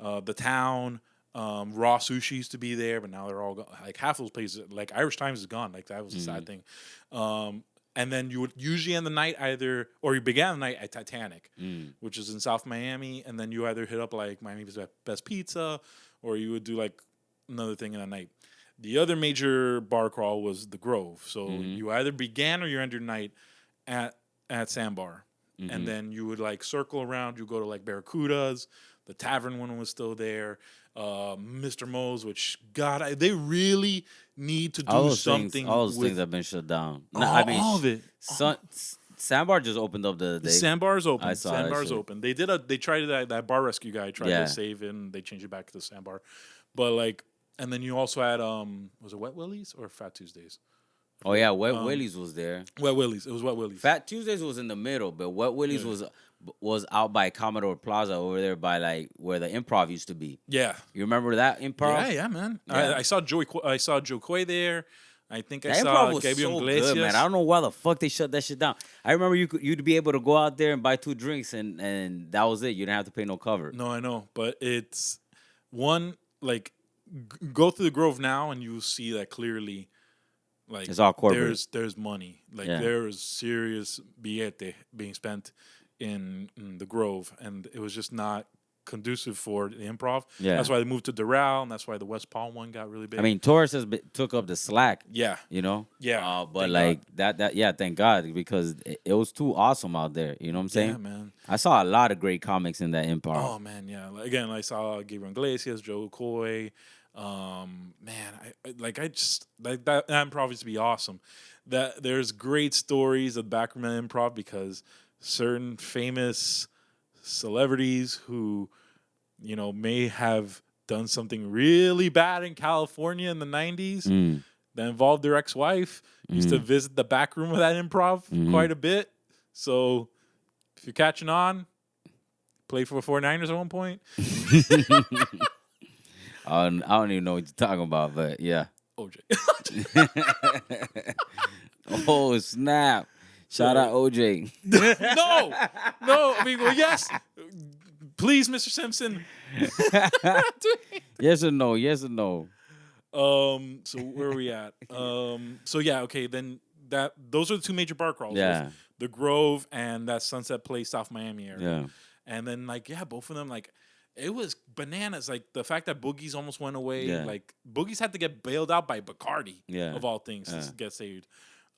The Town, Raw Sushi used to be there, but now they're all gone. Like half those places, like Irish Times is gone. Like that was a sad thing. And then you would usually end the night you began the night at Titanic, which is in South Miami, and then you either hit up like Miami's Best Pizza, or you would do like another thing in the night. The other major bar crawl was the Grove. So you either began or you ended your night at Sandbar. And then you would like circle around. You go to like Barracuda's. The Tavern one was still there. Mr. Mo's, which God, they really need to do something. All those things have been shut down. All of it. Sandbar just opened up the other day. Sandbar's open. I saw Sandbar's open. They tried that bar rescue guy tried to save it, and they changed it back to the Sandbar. But like And then you also had was it Wet Willies or Fat Tuesdays? Oh yeah, Wet Willie's was there. Wet Willies. It was Wet Willies. Fat Tuesdays was in the middle, but Wet Willie's was out by Commodore Plaza over there by like where the Improv used to be. Yeah. You remember that Improv? Yeah, man. Yeah. I saw Joe Coy there. I think I That saw Improv was Gabriel so Iglesias. good, man. I don't know why the fuck they shut that shit down. I remember you'd be able to go out there and buy 2 drinks and that was it. You didn't have to pay no cover. No, I know, but it's one like go through the Grove now and you'll see that clearly. Like It's all corporate. There's money. Like Yeah. there is serious billete being spent in the Grove, and it was just not conducive for the Improv. Yeah. That's why they moved to Doral, and that's why the West Palm one got really big. I mean, Torres took up the slack. yeah, You know. Yeah, But thank like that. Yeah. Thank God because it was too awesome out there. You know what I'm saying? yeah, man. I saw a lot of great comics in that Improv. Oh man, yeah. Like, again, I saw Gabriel Iglesias, Joe Coy. Man, I just like that Improv used to be awesome. That there's great stories of backroom Improv because certain famous celebrities who, you know, may have done something really bad in California in the 90s that involved their ex-wife used to visit the back room of that Improv quite a bit. So if you're catching on, played for the 49ers at one point. I don't even know what you're talking about, but yeah. OJ. Oh snap! Shout out OJ. No. I mean, well, yes. Please, Mr. Simpson. Yes or no? Yes or no? So where are we at? So yeah, okay, then those are the 2 major bar crawls. Yeah. The Grove and that Sunset Place, South Miami area. Yeah. And then like, yeah, both of them, like, it was bananas. Like the fact that Boogie's almost went away. Yeah. Like Boogie's had to get bailed out by Bacardi, Yeah. of all things, to get saved.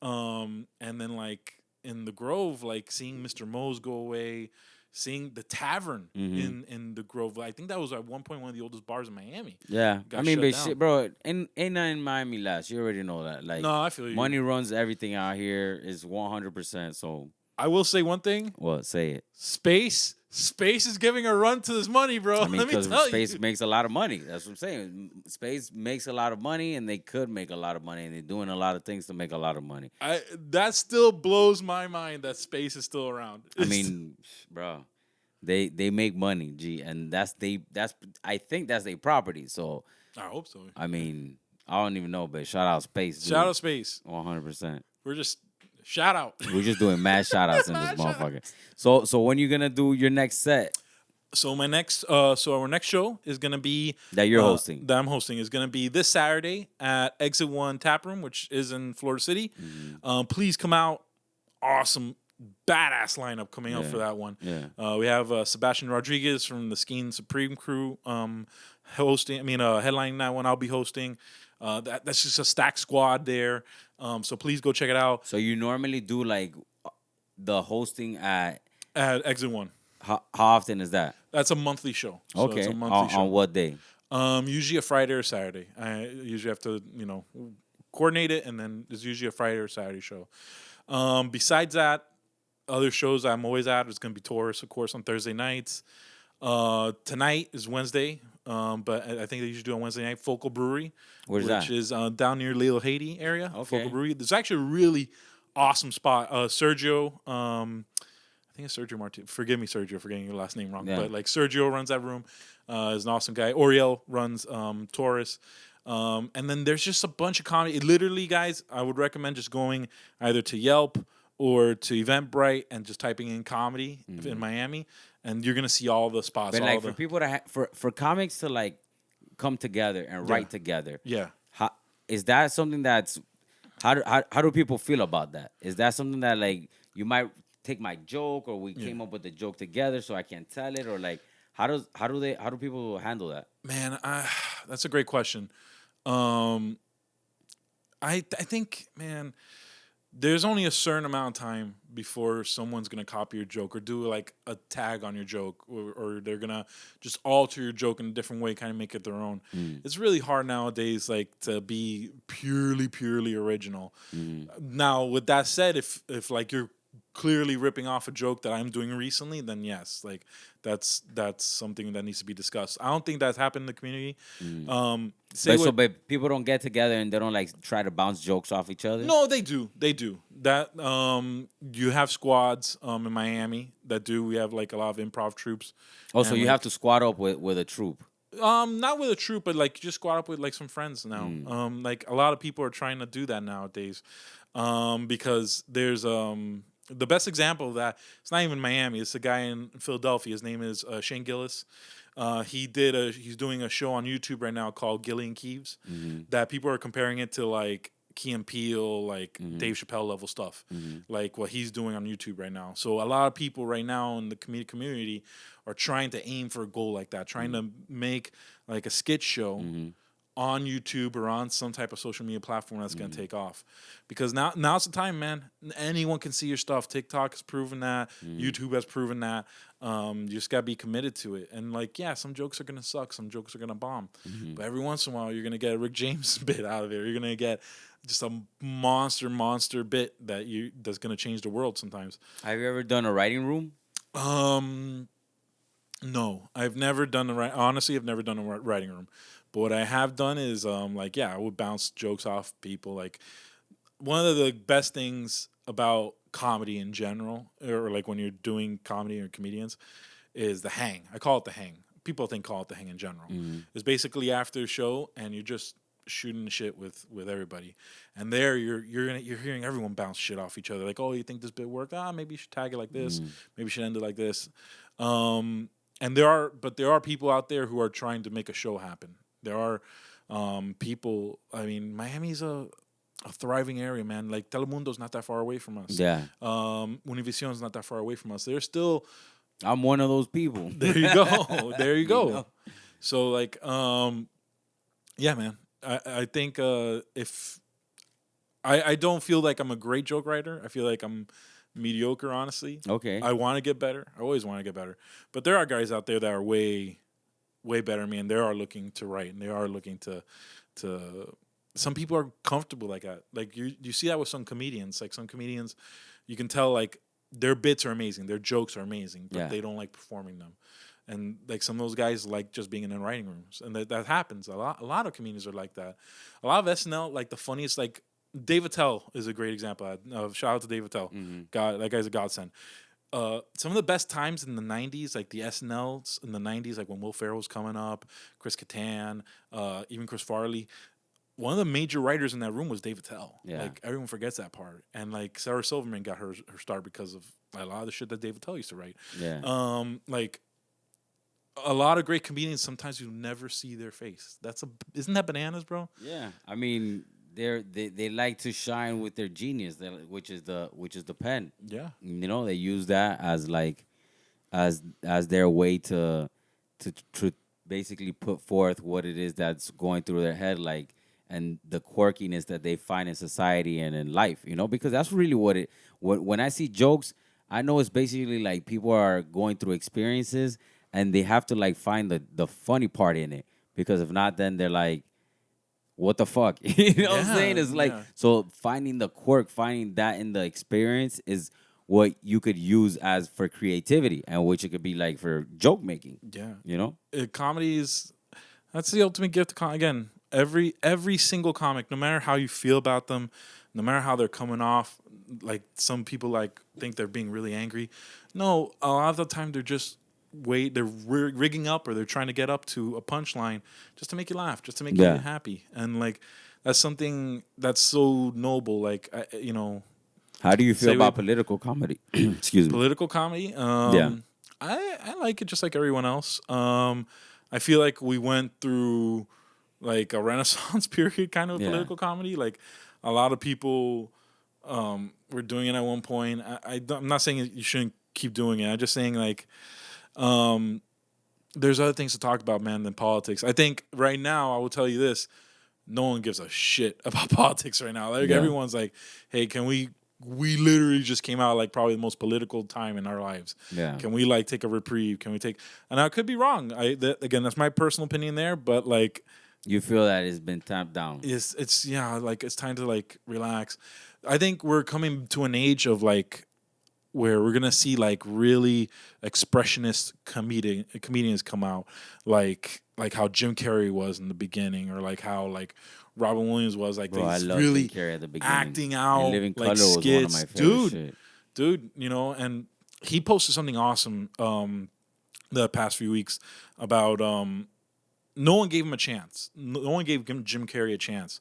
And then like in the Grove, like seeing Mr. Moe's go away, seeing the tavern in the Grove. I think that was at one point one of the oldest bars in Miami. Yeah. Got I mean, shut but down. shit, bro, ain't nothing in Miami last. You already know that. Like, No, I feel you. money runs everything out here. Is 100%. So I will say one thing. what? Say it. Space is giving a run to this money, bro. I mean, Let me because tell space you. makes a lot of money. That's what I'm saying. Space makes a lot of money, and they could make a lot of money, and they're doing a lot of things to make a lot of money. That still blows my mind that space is still around. I mean, bro, they make money, G, and I think that's their property. So I hope so. I mean, I don't even know, but shout out space. Dude. Shout out space. 100%. We're just shout out. We're just doing mad shout outs in this motherfucker. So when you gonna do your next set So our next show is gonna be that you're hosting? That I'm hosting is gonna be this Saturday at Exit 1 Tap Room, which is in Florida City. Please come out. Awesome, badass lineup coming out for that one. Yeah. We have Sebastian Rodriguez from the Skiing Supreme crew headlining that one. I'll be hosting. That's just a stacked squad there. So please go check it out So you normally do like the hosting at at Exit 1. how often is that? That's a monthly show. So Okay. it's a monthly show. On what day? Usually a Friday or Saturday. I usually have to, coordinate it, and then it's usually a Friday or Saturday show. Besides that, other shows I'm always at is going to be Taurus, of course, on Thursday nights. Tonight is Wednesday, but I think they usually do on Wednesday night. Focal Brewery, Where's that? which is down near Little Haiti area. Okay. Focal Brewery. There's actually a really awesome spot. Sergio, I think it's Sergio Martin. Forgive me, Sergio, for getting your last name wrong. Yeah. But like Sergio runs that room. Is an awesome guy. Oriel runs Taurus. And then there's just a bunch of comedy. Literally, guys, I would recommend just going either to Yelp or to Eventbrite and just typing in comedy in Miami, and you're gonna see all the spots. But all like the, for people to for comics to like come together and write together. yeah. Is that something that's how do people feel about that? Is that something that like you might take my joke or we came up with the joke together so I can tell it, or like how do people handle that? Man, that's a great question. I think, man, there's only a certain amount of time before someone's gonna copy your joke or do like a tag on your joke, or they're gonna just alter your joke in a different way, kind of make it their own. It's really hard nowadays, like to be purely original. Now, with that said, if like you're clearly ripping off a joke that I'm doing recently, then yes, like that's something that needs to be discussed. I don't think that's happened in the community. But people don't get together and they don't like try to bounce jokes off each other. No, they do. They do. That you have squads in Miami that do. We have like a lot of improv troops. Oh, so And, you like, have to squad up with a troop. not with a troop, but like just squad up with like some friends now. Like a lot of people are trying to do that nowadays, because there's the best example of that. It's not even Miami. It's a guy in Philadelphia. His name is Shane Gillis. He's doing a show on YouTube right now called Gilly and Keeves. That people are comparing it to like Key and Peele, like Dave Chappelle level stuff, like what he's doing on YouTube right now. So a lot of people right now in the community are trying to aim for a goal like that, trying to make like a skit show on YouTube or on some type of social media platform that's going to take off. Because now's the time, man. Anyone can see your stuff. TikTok has proven that. YouTube has proven that. You just got to be committed to it. And like, yeah, some jokes are going to suck. Some jokes are going to bomb. But every once in a while, you're going to get a Rick James bit out of it. You're going to get just a monster bit that's going to change the world sometimes. Have you ever done a writing room? No, I've never done honestly, I've never done a writing room. But what I have done is like, yeah, I would bounce jokes off people. Like one of the best things about comedy in general, or like when you're doing comedy or comedians, is the hang. I call it the hang. People call it the hang in general. It's basically after a show and you're just shooting shit with everybody, and there you're hearing everyone bounce shit off each other. Like, oh, you think this bit worked? Maybe you should tag it like this. Maybe you should end it like this. And there are people out there who are trying to make a show happen. There are people. I mean, Miami's a thriving area, man. Like Telemundo's not that far away from us. Yeah. Univision's not that far away from us. There's still. I'm one of those people. There you go. There you go. So like, yeah, man. I think if I don't feel like I'm a great joke writer. I feel like I'm mediocre, honestly. Okay. I want to get better. I always want to get better. But there are guys out there that are way better than me, and they are looking to write, and they are looking to. Some people are comfortable like that. Like you see that with some comedians. Like some comedians, you can tell like their bits are amazing, their jokes are amazing, but they don't like performing them. And like some of those guys like just being in writing rooms, and that happens a lot. A lot of comedians are like that. A lot of SNL, like the funniest, like Dave Attell is a great example. Shout out to Dave Attell. God, that guy's a godsend. Some of the best times in the 90s, like the SNLs in the 90s, like when Will Ferrell was coming up, Chris Kattan, even Chris Farley. One of the major writers in that room was Dave Attell. Yeah. Like everyone forgets that part. And like Sarah Silverman got her start because of a lot of the shit that Dave Attell used to write. Yeah. Like a lot of great comedians, sometimes you never see their face. Isn't that bananas, bro? Yeah. I mean, they like to shine with their genius, which is the pen. Yeah. You know, they use that as like as their way to basically put forth what it is that's going through their head, like, and the quirkiness that they find in society and in life, you know, because that's really what when I see jokes, I know it's basically like people are going through experiences and they have to like find the funny part in it, because if not, then they're like, what the fuck? You know what I'm saying? It's like, so finding the quirk, finding that in the experience is what you could use as for creativity, and which it could be like for joke making. Yeah. You know? Comedy that's the ultimate gift. Again, every single comic, no matter how you feel about them, no matter how they're coming off, like some people like think they're being really angry. No, a lot of the time they're just they're rigging up, or they're trying to get up to a punchline just to make you laugh, just to make you happy. And like that's something that's so noble. Like you know, how do you feel about political comedy? Excuse me. Political comedy? I like it just like everyone else. I feel like we went through like a renaissance period kind of political comedy. Like a lot of people were doing it at one point. I'm not saying you shouldn't keep doing it. I'm just saying like there's other things to talk about, man, than politics. I think right now, I will tell you this, no one gives a shit about politics right now. Like everyone's like, hey, can we literally just came out like probably the most political time in our lives. Yeah. Can we like take a reprieve? Can we take, and I could be wrong. Again, that's my personal opinion there, but like, you feel that it's been tamped down. It's like it's time to like relax. I think we're coming to an age of like where we're gonna see like really expressionist comedians come out, like how Jim Carrey was in the beginning, or like how like Robin Williams was, like Bro, I these love really Jim Carrey at the beginning. acting And out Living like Color was skits, one of my favorite shit. dude, and he posted something awesome the past few weeks about no one gave him a chance. No one gave Jim Carrey a chance.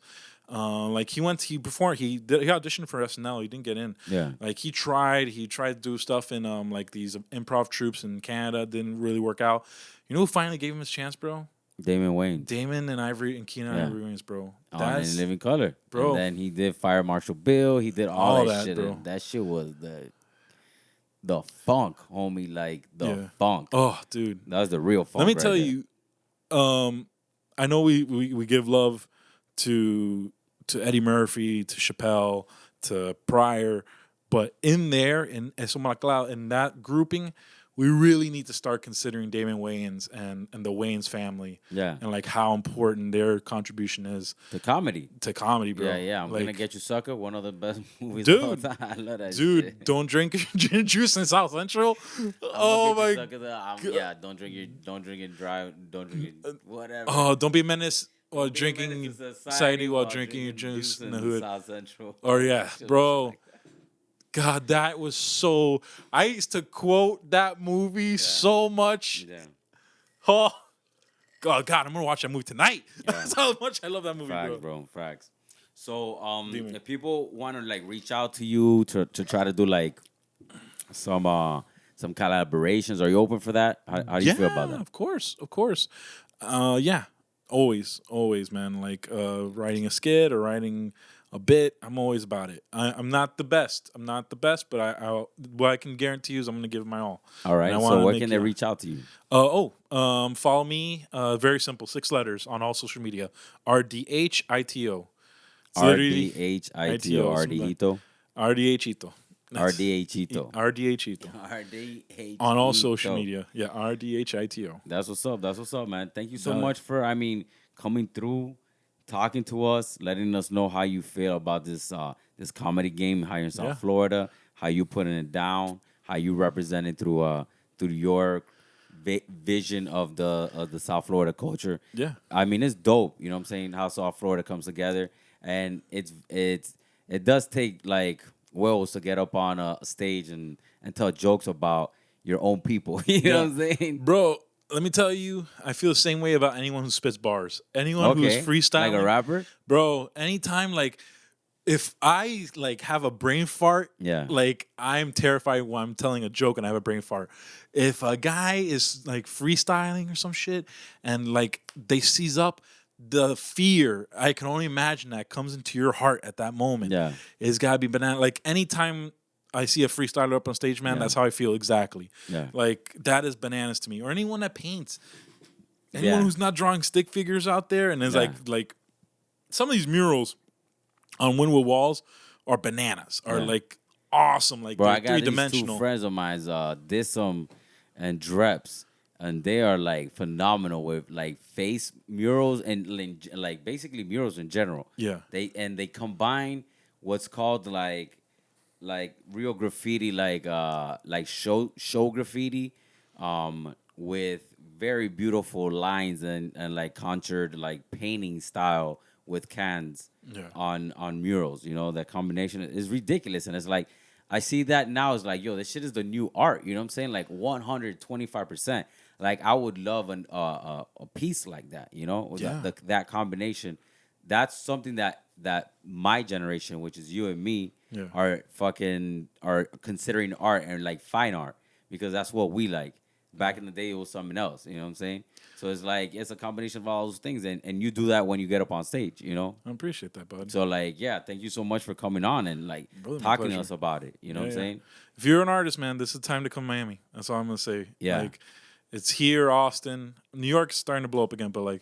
Like he performed, he auditioned for SNL. He didn't get in. Yeah. Like he tried to do stuff in like these improv troops in Canada. Didn't really work out. You know who finally gave him his chance, bro? Damon Wayans. Damon and Keenan Yeah. Ivory Wayans, bro. On In Living Color. Bro. And then he did Fire Marshal Bill. He did all that shit. bro. And that shit was the funk, homie. Like the funk. Oh, dude. That was the real funk. Let me right tell there. you, I know we give love to Eddie Murphy, to Chappelle, to Pryor, but in there, in that grouping, we really need to start considering Damon Wayans and the Wayans family. Yeah. And like how important their contribution is The comedy. to comedy, bro. Yeah. I'm like, Gonna Get You Sucker, one of the best movies Dude. of all time. I love that dude, shit. don't drink gin juice in South Central. Oh my God. Yeah, don't drink it dry. Don't drink it whatever. Oh, don't be a menace while Be a menace drinking to society while drinking your juice in the hood. South Central. Or yeah, Shit bro. like that. God, that was so. I used to quote that movie so much. Yeah. Oh, God, I'm gonna watch that movie tonight. Yeah. That's how much I love that movie, Facts, bro. bro. Facts. So, Demon. if people want to like reach out to you to try to do like some collaborations, are you open for that? How do you feel about that? Of course. Yeah, always, man. Like writing a skit or writing a bit, I'm always about it. I'm not the best. But what I can guarantee you is I'm gonna give it my all. All right. And I So wanna where make can they reach out to you? Follow me. Very simple, 6 letters on all social media. RDHITO. It's literally RDHITO. RDHITO. RDHITO. RDHITO. RDHITO. RDHITO. On all social media. Yeah, RDHITO. That's what's up, man. Thank you so Done. much for, coming through, talking to us, letting us know how you feel about this comedy game, how you're in South Florida, how you putting it down, how you representing through your vision of the South Florida culture. Yeah. I mean, it's dope. You know what I'm saying? How South Florida comes together, and it does take like wills to get up on a stage and tell jokes about your own people. You know what I'm saying? Bro, let me tell you, I feel the same way about anyone who spits bars. Anyone who's freestyling. Like a rapper? Bro, anytime, like, if I, like, have a brain fart, like, I'm terrified when I'm telling a joke and I have a brain fart. If a guy is, like, freestyling or some shit and, like, they seize up, the fear, I can only imagine that comes into your heart at that moment. Yeah. It's got to be banana. Like, anytime I see a freestyler up on stage, man, that's how I feel exactly. Yeah. Like, that is bananas to me. Or anyone that paints. Anyone who's not drawing stick figures out there and is like some of these murals on Wynwood walls are bananas. Are like awesome. Like, bro, they're I got three-dimensional. these 2 friends of mine, Disum and Dreps, and they are like phenomenal with like face murals and like basically murals in general. Yeah. They combine what's called like real graffiti, like show graffiti, with very beautiful lines and like conjured like painting style with cans on murals. You know, that combination is ridiculous, and it's like I see that now. It's like, yo, this shit is the new art. You know what I'm saying? Like 125%. Like I would love a piece like that. You know, that combination. That's something that my generation, which is you and me, are considering art and like fine art, because that's what we like. Back in the day, it was something else. You know what I'm saying? So it's like it's a combination of all those things, and you do that when you get up on stage. You know? I appreciate that, bud. So like, yeah, thank you so much for coming on and like talking to us about it. You know what I'm saying? If you're an artist, man, this is the time to come to Miami. That's all I'm gonna say. Yeah. Like, it's here, Austin, New York's starting to blow up again, but like,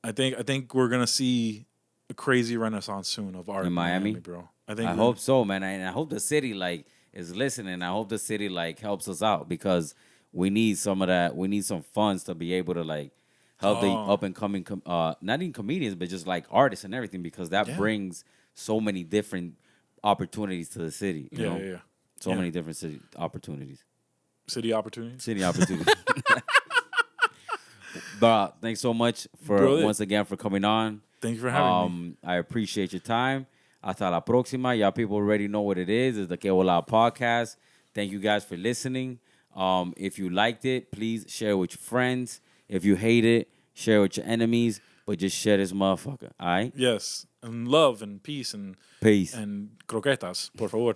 I think we're gonna see a crazy renaissance soon of art In Miami? bro. I hope so, man. And I hope the city like is listening. I hope the city like helps us out, because we need some of that. We need some funds to be able to like help the up and coming, not even comedians, but just like artists and everything, because that brings so many different opportunities to the city. You know? So many different city opportunities. City opportunities. City opportunities. But thanks so much for Brilliant. once again for coming on. Thank you for having me. I appreciate your time. Hasta la próxima. Y'all people already know what it is. It's the Que Bola podcast. Thank you guys for listening. If you liked it, please share it with your friends. If you hate it, share it with your enemies. But just share this motherfucker. All right? Yes, and love and peace and croquetas, por favor.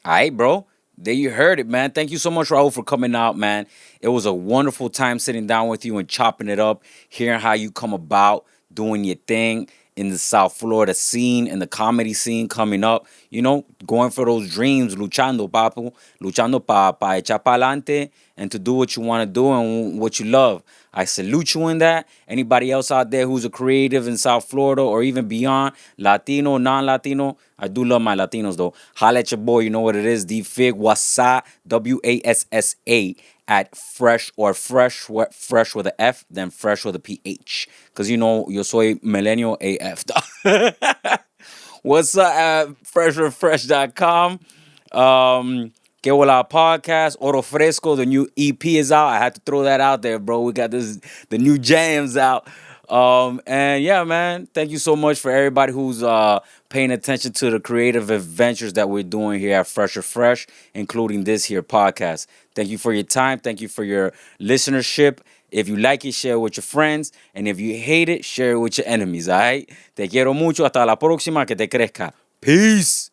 All right, bro. There you heard it, man. Thank you so much, Raul, for coming out, man. It was a wonderful time sitting down with you and chopping it up, hearing how you come about, doing your thing in the South Florida scene and the comedy scene coming up. You know, going for those dreams, luchando, papu. Luchando pa echar pa'lante and to do what you want to do and what you love. I salute you in that. Anybody else out there who's a creative in South Florida or even beyond, Latino, non-Latino, I do love my Latinos, though. Holla at your boy. You know what it is. D-Fig, Wassa, W-A-S-S-A, at Fresh or Fresh with an F, then Fresh with a PH. Because, you know, yo soy millennial AF. What's up at freshwithfresh.com. Que Bola podcast, Oro Fresco, the new EP is out. I had to throw that out there, bro. We got the new jams out. And yeah, man, thank you so much for everybody who's paying attention to the creative adventures that we're doing here at Fresh or Fresh, including this here podcast. Thank you for your time. Thank you for your listenership. If you like it, share it with your friends. And if you hate it, share it with your enemies, all right? Te quiero mucho. Hasta la próxima. Que te crezca. Peace.